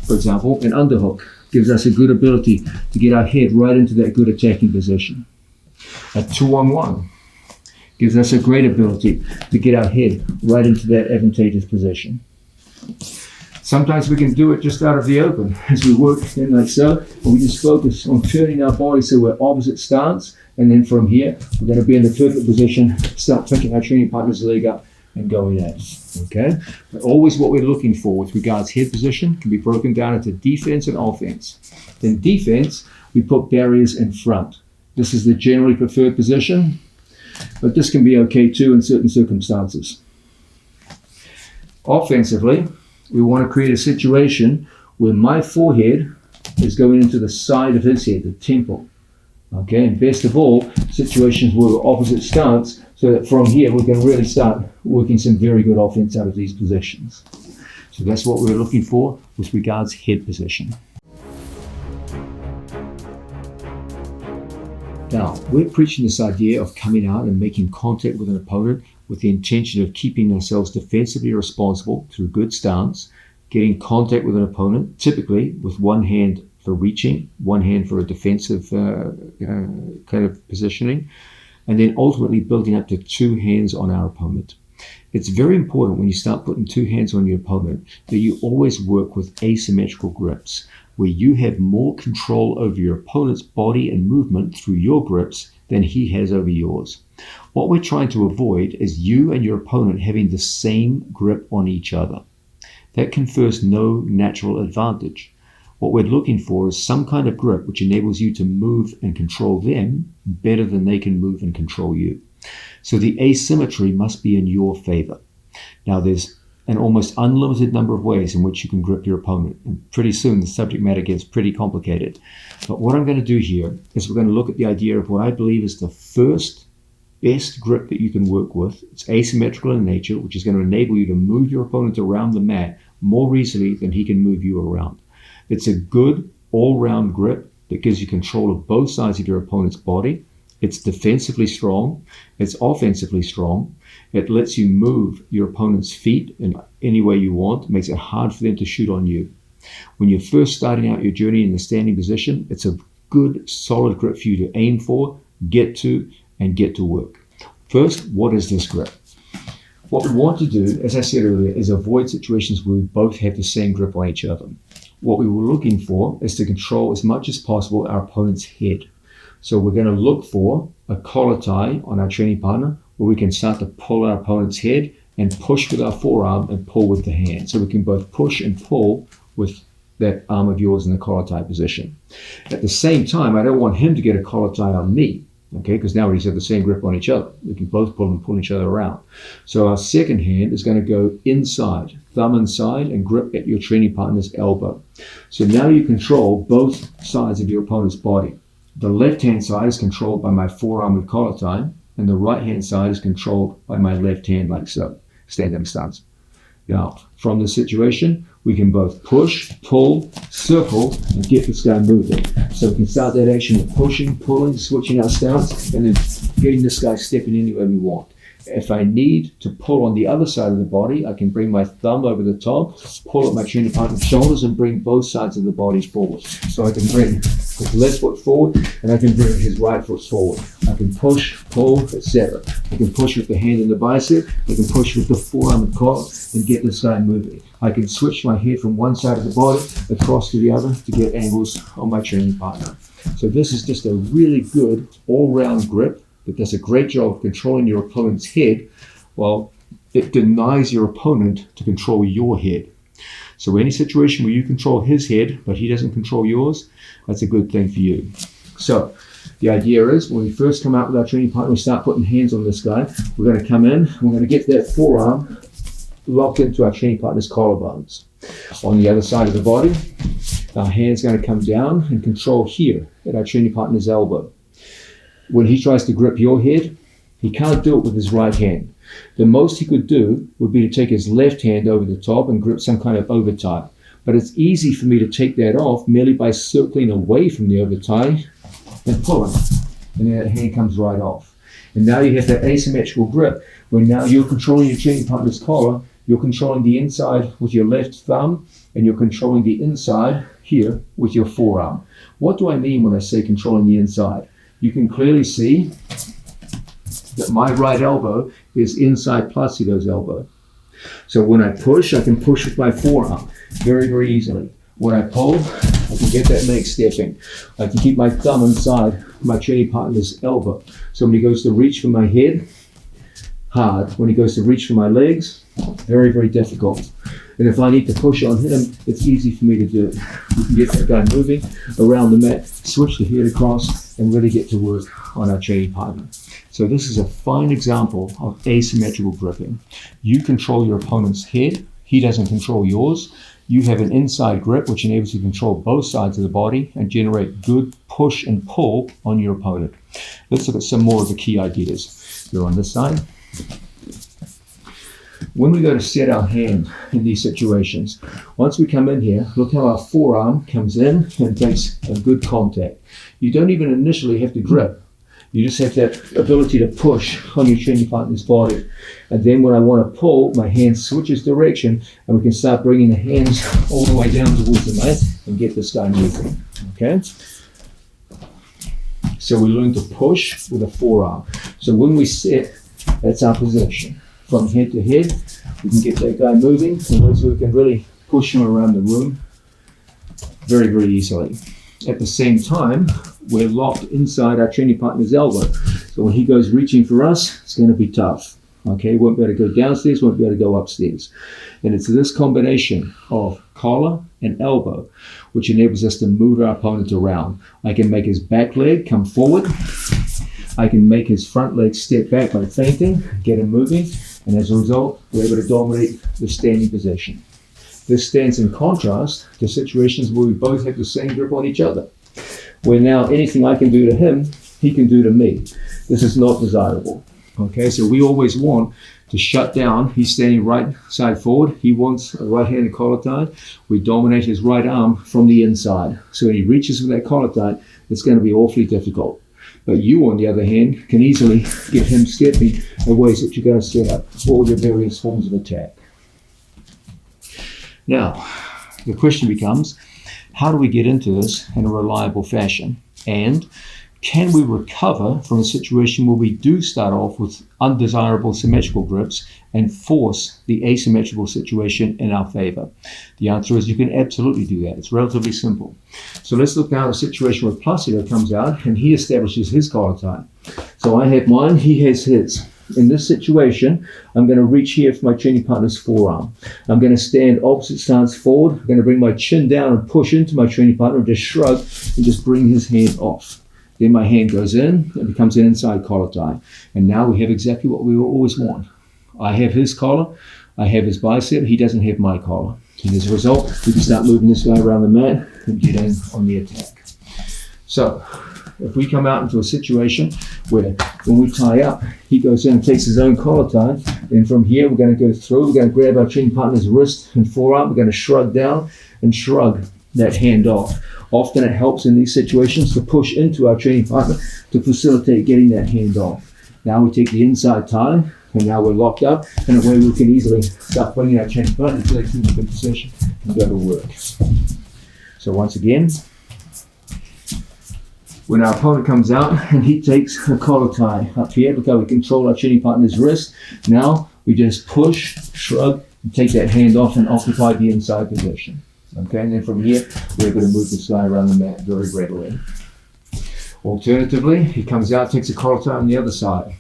[SPEAKER 1] For example, an underhook gives us a good ability to get our head right into that good attacking position. A 2-on-1 gives us a great ability to get our head right into that advantageous position. Sometimes we can do it just out of the open as we work in like so, and we just focus on turning our body so we're opposite stance, and then from here, we're going to be in the perfect position, start picking our training partner's leg up and going at it, okay? But always what we're looking for with regards head position can be broken down into defense and offense. In defense, we put barriers in front. This is the generally preferred position, but this can be okay too in certain circumstances. Offensively, we want to create a situation where my forehead is going into the side of his head, the temple. Okay, and best of all, situations where we're opposite stance, so that from here we can really start working some very good offense out of these positions. So that's what we're looking for with regards head position. Now, we're preaching this idea of coming out and making contact with an opponent with the intention of keeping ourselves defensively responsible through good stance, getting contact with an opponent, typically with one hand for reaching, one hand for a defensive kind of positioning, and then ultimately building up to two hands on our opponent. It's very important when you start putting two hands on your opponent that you always work with asymmetrical grips, where you have more control over your opponent's body and movement through your grips than he has over yours. What we're trying to avoid is you and your opponent having the same grip on each other. That confers no natural advantage. What we're looking for is some kind of grip which enables you to move and control them better than they can move and control you. So the asymmetry must be in your favor. Now there's an almost unlimited number of ways in which you can grip your opponent, and pretty soon the subject matter gets pretty complicated. But what I'm going to do here is we're going to look at the idea of what I believe is the first best grip that you can work with. It's asymmetrical in nature, which is going to enable you to move your opponent around the mat more easily than he can move you around. It's a good all-round grip that gives you control of both sides of your opponent's body. It's defensively strong. It's offensively strong. It lets you move your opponent's feet in any way you want. It makes it hard for them to shoot on you. When you're first starting out your journey in the standing position, it's a good, solid grip for you to aim for, get to, and get to work. First, what is this grip? What we want to do, as I said earlier, is avoid situations where we both have the same grip on each other. What we were looking for is to control as much as possible our opponent's head. So we're going to look for a collar tie on our training partner where we can start to pull our opponent's head and push with our forearm and pull with the hand. So we can both push and pull with that arm of yours in the collar tie position. At the same time, I don't want him to get a collar tie on me. Okay, because now we just have the same grip on each other. We can both pull each other around. So our second hand is going to go inside, thumb inside, and grip at your training partner's elbow. So now you control both sides of your opponent's body. The left-hand side is controlled by my forearm with collar tie, and the right-hand side is controlled by my left hand like so, stand-up stance. Now, from this situation, we can both push, pull, circle, and get this guy moving. So we can start that action of pushing, pulling, switching our stance, and then getting this guy stepping anywhere we want. If I need to pull on the other side of the body, I can bring my thumb over the top, pull at my training partner's shoulders, and bring both sides of the body forward. So I can bring his left foot forward, and I can bring his right foot forward. I can push, pull, etc. I can push with the hand in the bicep. I can push with the forearm and collar and get this guy moving. I can switch my head from one side of the body across to the other to get angles on my training partner. So this is just a really good all-round grip that does a great job of controlling your opponent's head, while it denies your opponent to control your head. So any situation where you control his head, but he doesn't control yours, that's a good thing for you. So the idea is, when we first come out with our training partner, we start putting hands on this guy. We're going to come in, we're going to get that forearm locked into our training partner's collarbones. On the other side of the body, our hand's going to come down and control here at our training partner's elbow. When he tries to grip your head, he can't do it with his right hand. The most he could do would be to take his left hand over the top and grip some kind of over tie. But it's easy for me to take that off merely by circling away from the over tie and pulling. And then that hand comes right off. And now you have that asymmetrical grip where now you're controlling your training partner's collar, you're controlling the inside with your left thumb, and you're controlling the inside here with your forearm. What do I mean when I say controlling the inside? You can clearly see that my right elbow is inside Placido's elbow. So when I push, I can push with my forearm very, very easily. When I pull, I can get that leg stepping. I can keep my thumb inside my training partner's elbow. So when he goes to reach for my head, hard. When he goes to reach for my legs, very, very difficult. And if I need to push on him, it's easy for me to do it. We can get that guy moving around the mat, switch the head across, and really get to work on our training partner. So this is a fine example of asymmetrical gripping. You control your opponent's head, he doesn't control yours. You have an inside grip which enables you to control both sides of the body and generate good push and pull on your opponent. Let's look at some more of the key ideas. You're on this side. When we go to set our hand in these situations, once we come in here, look how our forearm comes in and makes a good contact. You don't even initially have to grip. You just have that ability to push on your training partner's body. And then when I want to pull, my hand switches direction and we can start bringing the hands all the way down towards the mat and get this guy moving. Okay? So we learn to push with a forearm. So when we set, that's our position. From head to head, we can get that guy moving, and so we can really push him around the room very, very easily. At the same time, we're locked inside our training partner's elbow. So when he goes reaching for us, it's going to be tough. Okay, won't be able to go downstairs, won't be able to go upstairs. And it's this combination of collar and elbow which enables us to move our opponent around. I can make his back leg come forward. I can make his front leg step back by feinting, get him moving, and as a result, we're able to dominate the standing position. This stands in contrast to situations where we both have the same grip on each other, where now anything I can do to him, he can do to me. This is not desirable. Okay, so we always want to shut down. He's standing right side forward. He wants a right-handed collar tie. We dominate his right arm from the inside. So when he reaches for that collar tie, it's going to be awfully difficult. But you, on the other hand, can easily get him stepping in ways that you're going to set up all your various forms of attack. Now, the question becomes, how do we get into this in a reliable fashion? And can we recover from a situation where we do start off with undesirable symmetrical grips and force the asymmetrical situation in our favor? The answer is you can absolutely do that. It's relatively simple. So let's look now at a situation where Placido comes out and he establishes his collar tie. So I have mine, he has his. In this situation, I'm going to reach here for my training partner's forearm. I'm going to stand opposite stance forward. I'm going to bring my chin down and push into my training partner and just shrug and just bring his hand off. Then my hand goes in, it becomes an inside collar tie. And now we have exactly what we always want. I have his collar, I have his bicep, he doesn't have my collar. And as a result, we can start moving this guy around the mat and get in on the attack. So, if we come out into a situation where when we tie up, he goes in and takes his own collar tie, and from here we're going to go through, we're going to grab our training partner's wrist and forearm, we're going to shrug down and shrug that hand off. Often it helps in these situations to push into our training partner to facilitate getting that hand off. Now we take the inside tie, and now we're locked up, and a way we can easily start putting our training partner into a good position and go to work. So once again, when our opponent comes out and he takes a collar tie up here, look how we control our training partner's wrist. Now we just push, shrug, and take that hand off and occupy the inside position. Okay, and then from here, we're going to move this guy around the mat very readily. Alternatively, he comes out, takes a collar tie on the other side.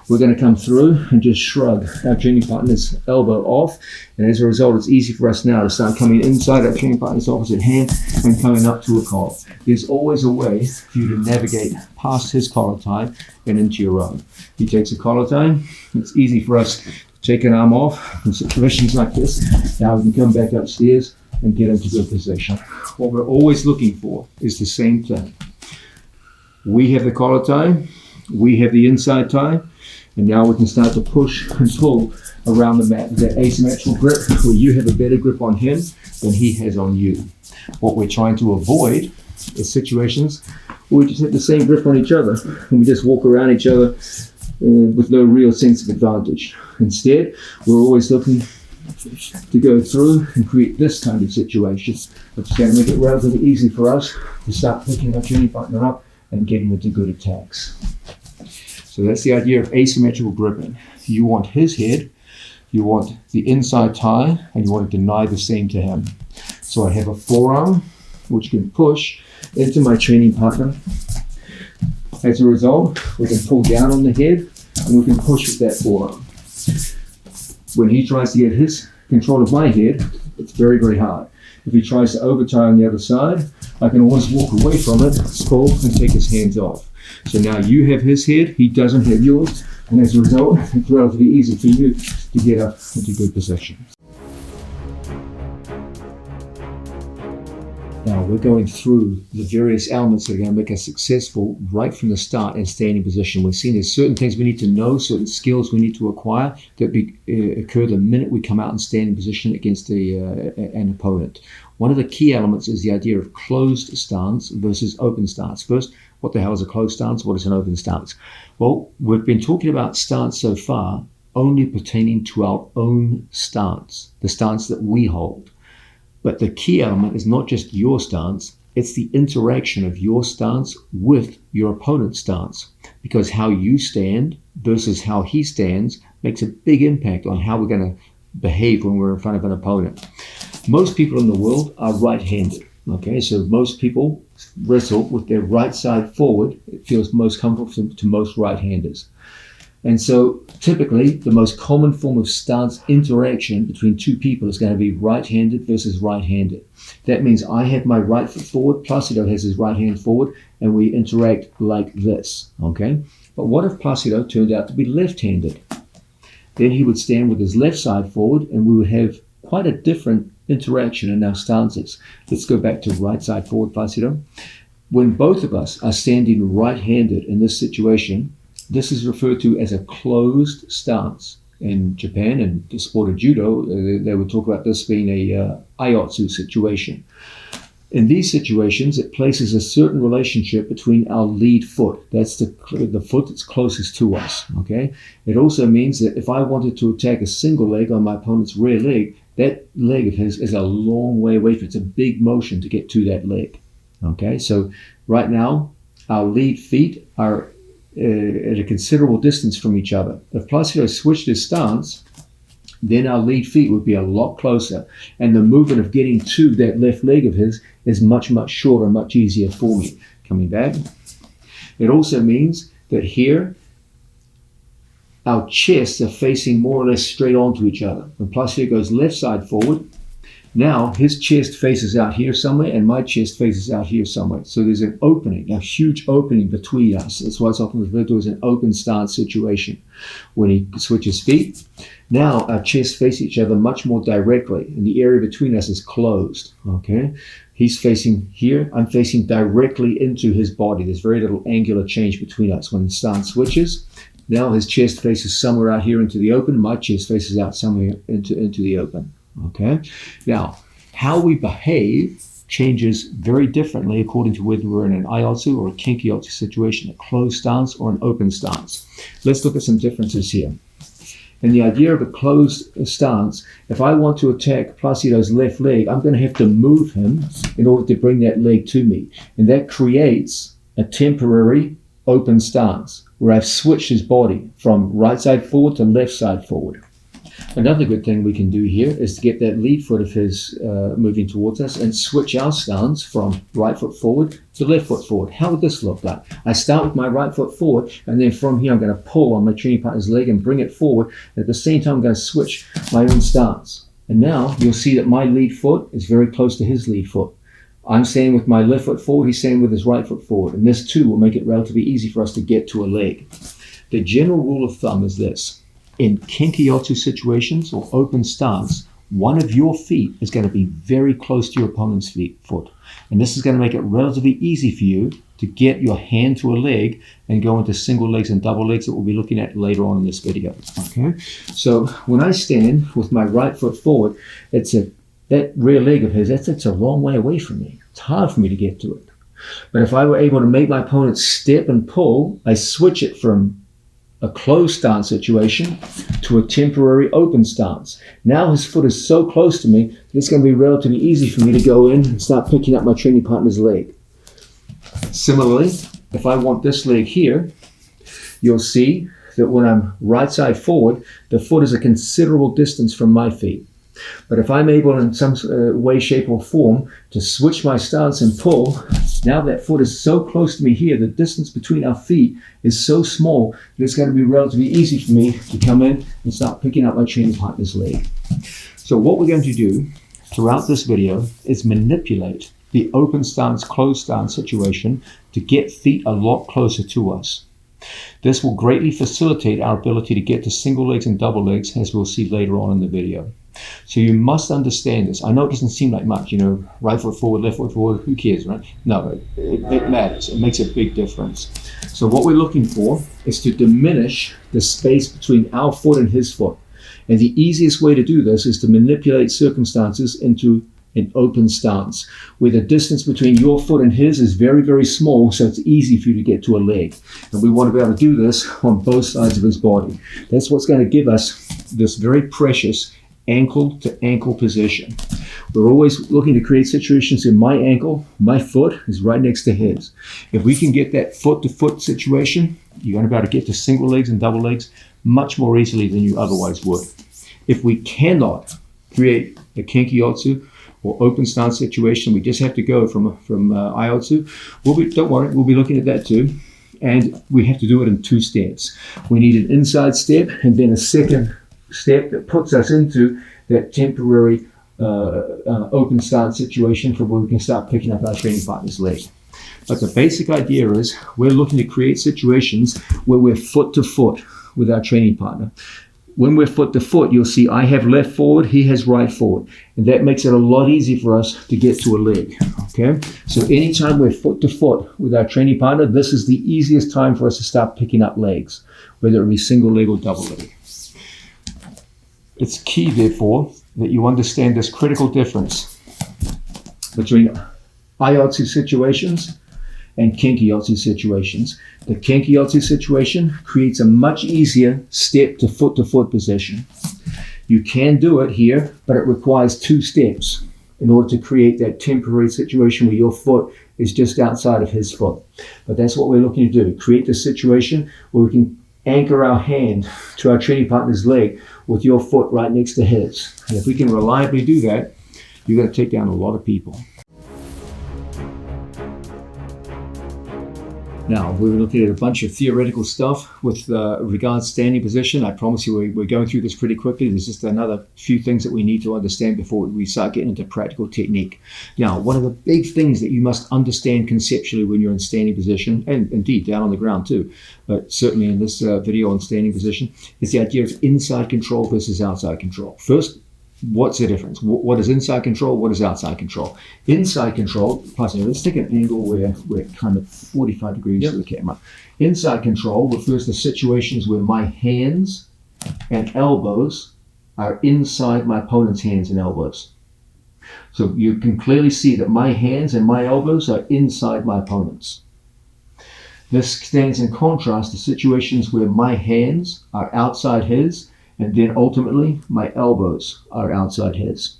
[SPEAKER 1] We're going to come through and just shrug our training partner's elbow off, and as a result, it's easy for us now to start coming inside our training partner's opposite hand and coming up to a collar. There's always a way for you to navigate past his collar tie and into your own. He takes a collar tie. It's easy for us to take an arm off in situations like this. Now we can come back upstairs and get into good position. What we're always looking for is the same thing. We have the collar tie, we have the inside tie, and now we can start to push and pull around the mat. That asymmetrical grip where you have a better grip on him than he has on you. What we're trying to avoid is situations where we just have the same grip on each other and we just walk around each other with no real sense of advantage. Instead, we're always looking to go through and create this kind of situation. It's going to make it relatively easy for us to start picking our training partner up and getting into good attacks. So that's the idea of asymmetrical gripping. You want his head, you want the inside tie, and you want to deny the same to him. So I have a forearm which can push into my training partner. As a result, we can pull down on the head and we can push with that forearm. When he tries to get his control of my head, it's very, very hard. If he tries to over tie on the other side, I can always walk away from it, pull, and take his hands off. So now you have his head, he doesn't have yours, and as a result, it's relatively easy for you to get up into good position. Now we're going through the various elements that are going to make us successful right from the start in standing position. We're seeing there's certain things we need to know, certain skills we need to acquire that occur the minute we come out in standing position against an opponent. One of the key elements is the idea of closed stance versus open stance. First, what the hell is a closed stance? What is an open stance? Well, we've been talking about stance so far only pertaining to our own stance, the stance that we hold. But the key element is not just your stance, it's the interaction of your stance with your opponent's stance. Because how you stand versus how he stands makes a big impact on how we're going to behave when we're in front of an opponent. Most people in the world are right-handed. Okay, so most people wrestle with their right side forward. It feels most comfortable to most right-handers. And so typically the most common form of stance interaction between two people is going to be right-handed versus right-handed. That means I have my right foot forward, Placido has his right hand forward, and we interact like this, okay? But what if Placido turned out to be left-handed? Then he would stand with his left side forward and we would have quite a different interaction in our stances. Let's go back to right side forward, Placido. When both of us are standing right-handed in this situation, this is referred to as a closed stance. In Japan and the sport of judo, they would talk about this being a aiotsu situation. In these situations, it places a certain relationship between our lead foot. That's the foot that's closest to us, okay? It also means that if I wanted to attack a single leg on my opponent's rear leg, that leg of his is a long way away from it. It's a big motion to get to that leg, okay? So right now, our lead feet are at a considerable distance from each other. If Placido switched his stance, then our lead feet would be a lot closer, and the movement of getting to that left leg of his is much, much shorter and much easier for me. Coming back. It also means that here, our chests are facing more or less straight onto each other. When Placido goes left side forward, Now his chest faces out here somewhere and my chest faces out here somewhere. So there's an opening, a huge opening between us. That's why it's often referred to as an open stance situation. When he switches feet, now our chests face each other much more directly and the area between us is closed. Okay, he's facing here, I'm facing directly into his body. There's very little angular change between us. When the stance switches, now his chest faces somewhere out here into the open, my chest faces out somewhere into the open. Okay, now how we behave changes very differently according to whether we're in an IOTSU or a Kinki-Otsu situation, a closed stance or an open stance. Let's look at some differences here. In the idea of a closed stance, if I want to attack Placido's left leg, I'm going to have to move him in order to bring that leg to me. And that creates a temporary open stance where I've switched his body from right side forward to left side forward. Another good thing we can do here is to get that lead foot of his moving towards us and switch our stance from right foot forward to left foot forward. How would this look like? I start with my right foot forward, and then from here I'm going to pull on my training partner's leg and bring it forward. And at the same time I'm going to switch my own stance. And now you'll see that my lead foot is very close to his lead foot. I'm standing with my left foot forward, he's standing with his right foot forward. And this too will make it relatively easy for us to get to a leg. The general rule of thumb is this. In Kinki-Otsu situations or open stance, one of your feet is going to be very close to your opponent's foot. And this is going to make it relatively easy for you to get your hand to a leg and go into single legs and double legs that we'll be looking at later on in this video. Okay, so when I stand with my right foot forward, that rear leg of his, it's a long way away from me. It's hard for me to get to it. But if I were able to make my opponent step and pull, I switch it from a closed stance situation to a temporary open stance. Now his foot is so close to me that it's going to be relatively easy for me to go in and start picking up my training partner's leg. Similarly, if I want this leg here, you'll see that when I'm right side forward, the foot is a considerable distance from my feet. But if I'm able in some way, shape or form to switch my stance and pull, now that foot is so close to me here, the distance between our feet is so small that it's going to be relatively easy for me to come in and start picking up my training partner's leg. So what we're going to do throughout this video is manipulate the open stance, closed stance situation to get feet a lot closer to us. This will greatly facilitate our ability to get to single legs and double legs, as we'll see later on in the video. So you must understand this. I know it doesn't seem like much, right foot forward, left foot forward, who cares, right? No, it matters. It makes a big difference. So what we're looking for is to diminish the space between our foot and his foot. And the easiest way to do this is to manipulate circumstances into an open stance, where the distance between your foot and his is very, very small, so it's easy for you to get to a leg. And we want to be able to do this on both sides of his body. That's what's going to give us this very precious ankle to ankle position. We're always looking to create situations in my ankle, my foot is right next to his. If we can get that foot to foot situation, you're going to be able to get to single legs and double legs much more easily than you otherwise would. If we cannot create a Kinki-Otsu or open stance situation, we just have to go from IOTSU, don't worry, we'll be looking at that too. And we have to do it in 2 steps. We need an inside step and then a second step that puts us into that temporary open stance situation for where we can start picking up our training partner's leg. But the basic idea is we're looking to create situations where we're foot to foot with our training partner. When we're foot to foot, you'll see I have left forward, he has right forward. And that makes it a lot easier for us to get to a leg, okay? So anytime we're foot to foot with our training partner, this is the easiest time for us to start picking up legs, whether it be single leg or double leg. It's key, therefore, that you understand this critical difference between IOTSU situations and Kinki-Otsu situations. The Kinki-Otsu situation creates a much easier step to foot position. You can do it here, but it requires 2 steps in order to create that temporary situation where your foot is just outside of his foot. But that's what we're looking to do, create the situation where we can anchor our hand to our training partner's leg with your foot right next to his. And if we can reliably do that, you're going to take down a lot of people. Now, we were looking at a bunch of theoretical stuff with regards standing position. I promise you we're going through this pretty quickly. There's just another few things that we need to understand before we start getting into practical technique. Now, one of the big things that you must understand conceptually when you're in standing position, and indeed down on the ground too, but certainly in this video on standing position, is the idea of inside control versus outside control. First, what's the difference? What is inside control? What is outside control? Inside control, let's take an angle where we're kind of 45 degrees to the camera. Inside control refers to situations where my hands and elbows are inside my opponent's hands and elbows. So you can clearly see that my hands and my elbows are inside my opponent's. This stands in contrast to situations where my hands are outside his, and then ultimately, my elbows are outside his.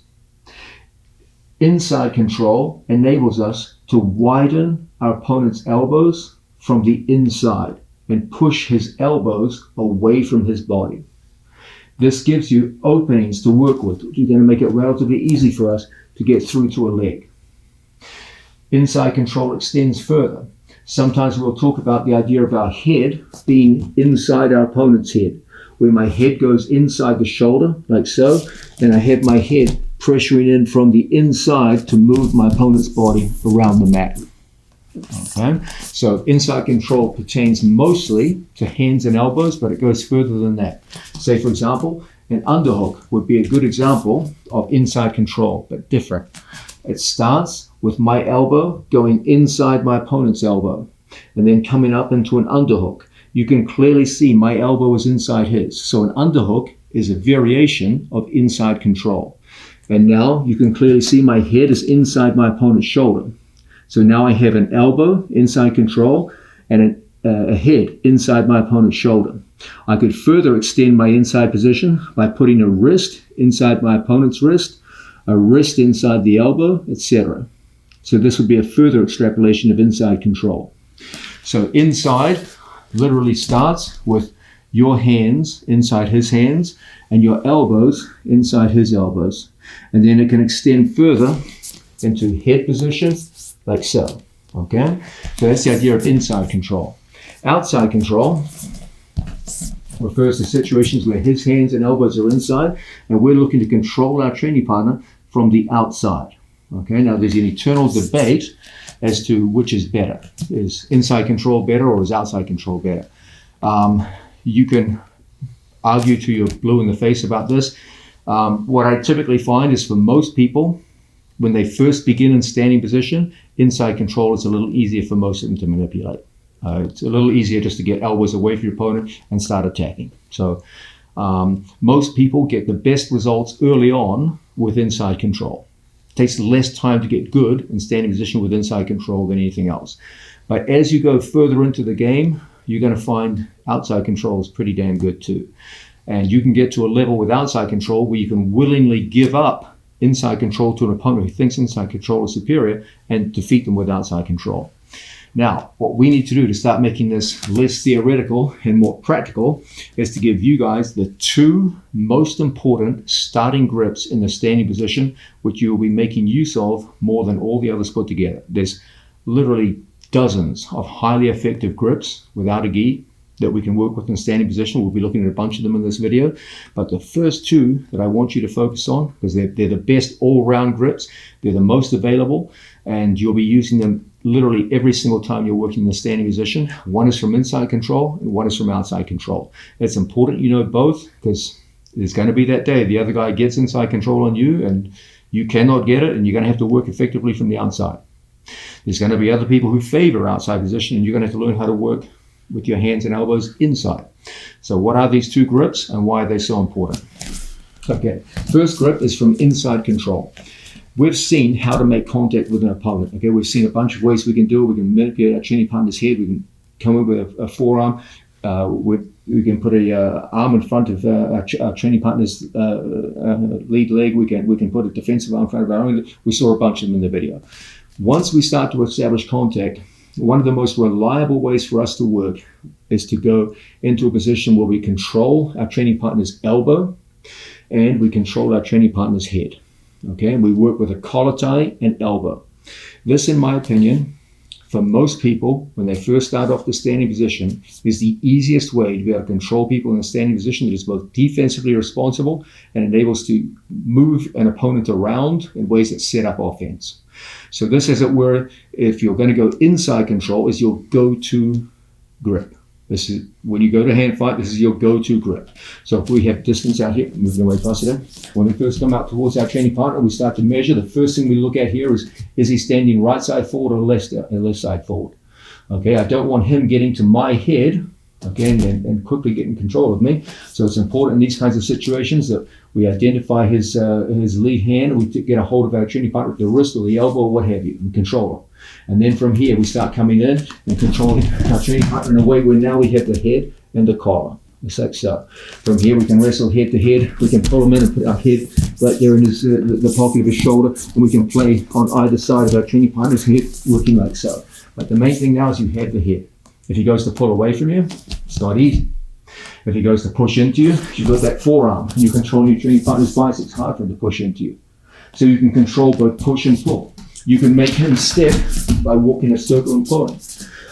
[SPEAKER 1] Inside control enables us to widen our opponent's elbows from the inside and push his elbows away from his body. This gives you openings to work with, which is going to make it relatively easy for us to get through to a leg. Inside control extends further. Sometimes we'll talk about the idea of our head being inside our opponent's head, where my head goes inside the shoulder, like so, and I have my head pressuring in from the inside to move my opponent's body around the mat. Okay, so inside control pertains mostly to hands and elbows, but it goes further than that. Say, for example, an underhook would be a good example of inside control, but different. It starts with my elbow going inside my opponent's elbow, and then coming up into an underhook. You can clearly see my elbow is inside his. So an underhook is a variation of inside control. And now you can clearly see my head is inside my opponent's shoulder. So now I have an elbow inside control and a head inside my opponent's shoulder. I could further extend my inside position by putting a wrist inside my opponent's wrist, a wrist inside the elbow, etc. So this would be a further extrapolation of inside control. So inside literally starts with your hands inside his hands and your elbows inside his elbows. And then it can extend further into head position like so. Okay? So that's the idea of inside control. Outside control refers to situations where his hands and elbows are inside and we're looking to control our training partner from the outside. Okay? Now there's an eternal debate as to which is better. Is inside control better or is outside control better? You can argue till you're blue in the face about this. What I typically find is for most people, when they first begin in standing position, inside control is a little easier for most of them to manipulate. It's a little easier just to get elbows away from your opponent and start attacking. So most people get the best results early on with inside control. It takes less time to get good in standing position with inside control than anything else. But as you go further into the game, you're going to find outside control is pretty damn good too. And you can get to a level with outside control where you can willingly give up inside control to an opponent who thinks inside control is superior and defeat them with outside control. Now, what we need to do to start making this less theoretical and more practical is to give you guys the two most important starting grips in the standing position, which you will be making use of more than all the others put together. There's literally dozens of highly effective grips without a gi that we can work with in standing position. We'll be looking at a bunch of them in this video. But the first two that I want you to focus on, because they're the best all-round grips, they're the most available, and you'll be using them literally every single time you're working in the standing position. One is from inside control and one is from outside control. It's important you know both, because there's going to be that day the other guy gets inside control on you and you cannot get it, and you're going to have to work effectively from the outside. There's going to be other people who favor outside position, and you're going to have to learn how to work with your hands and elbows inside. So what are these two grips and why are they so important? Okay, first grip is from inside control. We've seen how to make contact with an opponent. Okay, we've seen a bunch of ways we can do it. We can manipulate our training partner's head. We can come in with a forearm. We can put a arm in front of our training partner's lead leg. We can put a defensive arm in front of our own. We saw a bunch of them in the video. Once we start to establish contact, one of the most reliable ways for us to work is to go into a position where we control our training partner's elbow and we control our training partner's head. Okay, and we work with a collar tie and elbow. This, in my opinion, for most people, when they first start off the standing position, is the easiest way to be able to control people in a standing position that is both defensively responsible and enables to move an opponent around in ways that set up offense. So this, as it were, if you're going to go inside control, is your go-to grip. This is when you go to hand fight, this is your go-to grip. So if we have distance out here, moving away faster. When we first come out towards our training partner, we start to measure. The first thing we look at here is he standing right side forward or left side forward? Okay, I don't want him getting to my head, again, and quickly getting control of me. So it's important in these kinds of situations that we identify his lead hand, and we get a hold of our training partner with the wrist or the elbow or what have you, and control him. And then from here, we start coming in and controlling our training partner in a way where now we have the head and the collar. It's like so. From here, we can wrestle head to head. We can pull him in and put our head right there in his the pocket of his shoulder, and we can play on either side of our training partner's head, working like so. But the main thing now is you have the head. If he goes to pull away from you, it's not easy. If he goes to push into you, you've got that forearm, and you control your training partner's biceps. It's hard for him to push into you. So you can control both push and pull. You can make him step by walking a circle and pulling.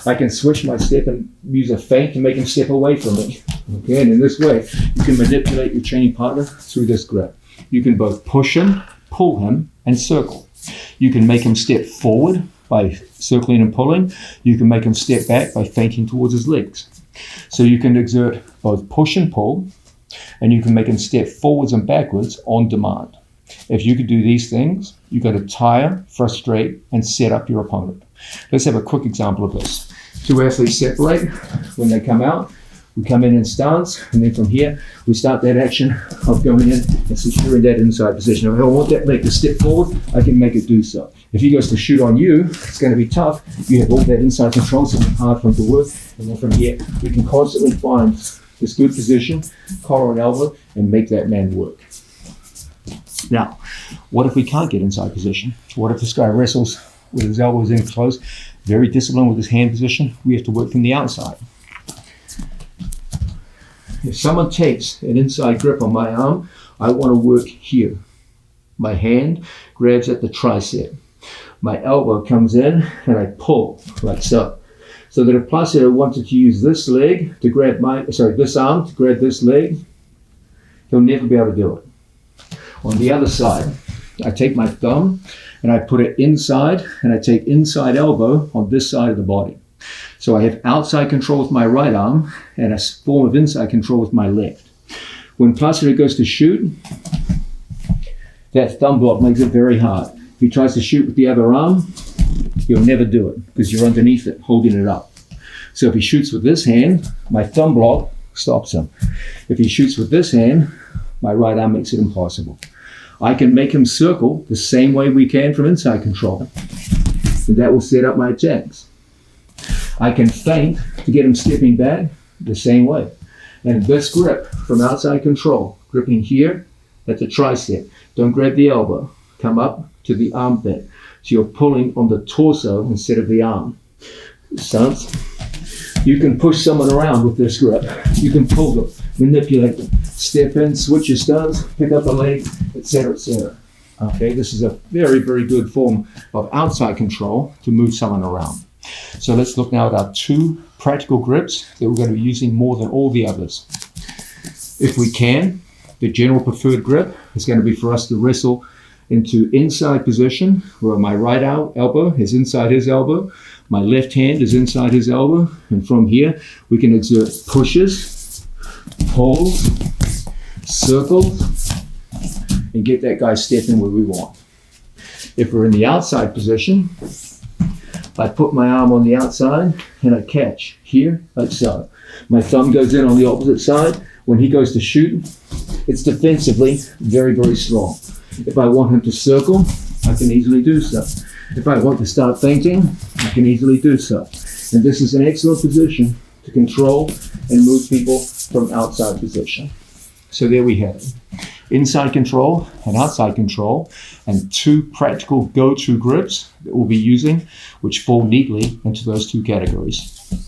[SPEAKER 1] I can switch my step and use a feint to make him step away from me. Okay, and in this way, you can manipulate your training partner through this grip. You can both push him, pull him, and circle. You can make him step forward by circling and pulling. You can make him step back by feinting towards his legs. So you can exert both push and pull, and you can make him step forwards and backwards on demand. If you could do these things, you've got to tire, frustrate, and set up your opponent. Let's have a quick example of this. Two athletes separate. When they come out, we come in stance, and then from here, we start that action of going in and securing that inside position. If I want that leg to step forward, I can make it do so. If he goes to shoot on you, it's going to be tough. You have all that inside control, so it's hard for him to work. And then from here, we can constantly find this good position, collar and elbow, and make that man work. Now, what if we can't get inside position? What if this guy wrestles with his elbows in close, very disciplined with his hand position? We have to work from the outside. If someone takes an inside grip on my arm, I want to work here. My hand grabs at the tricep. My elbow comes in and I pull like so. So that if Placido wanted to use this leg to grab this arm to grab this leg, he'll never be able to do it. On the other side, I take my thumb and I put it inside, and I take inside elbow on this side of the body. So I have outside control with my right arm and a form of inside control with my left. When Placido goes to shoot, that thumb block makes it very hard. If he tries to shoot with the other arm, he'll never do it because you're underneath it, holding it up. So if he shoots with this hand, my thumb block stops him. If he shoots with this hand, my right arm makes it impossible. I can make him circle the same way we can from inside control, and that will set up my attacks. I can feint to get him stepping back the same way. And this grip from outside control, gripping here at the tricep, don't grab the elbow, come up to the armpit. So you're pulling on the torso instead of the arm. Stance. You can push someone around with this grip. You can pull them, manipulate them, step in, switch your stance, pick up a leg, etc., etc. Okay, this is a very, very good form of outside control to move someone around. So let's look now at our two practical grips that we're going to be using more than all the others. If we can, the general preferred grip is going to be for us to wrestle into inside position, where my right elbow is inside his elbow, my left hand is inside his elbow, and from here we can exert pushes, pulls, circles, and get that guy stepping where we want. If we're in the outside position, I put my arm on the outside and I catch here like so. My thumb goes in on the opposite side. When he goes to shoot, it's defensively very, very strong. If I want him to circle, I can easily do so. If I want to start feinting, I can easily do so. And this is an excellent position to control and move people from outside position. So there we have it. Inside control and outside control, and two practical go-to grips that we'll be using, which fall neatly into those two categories.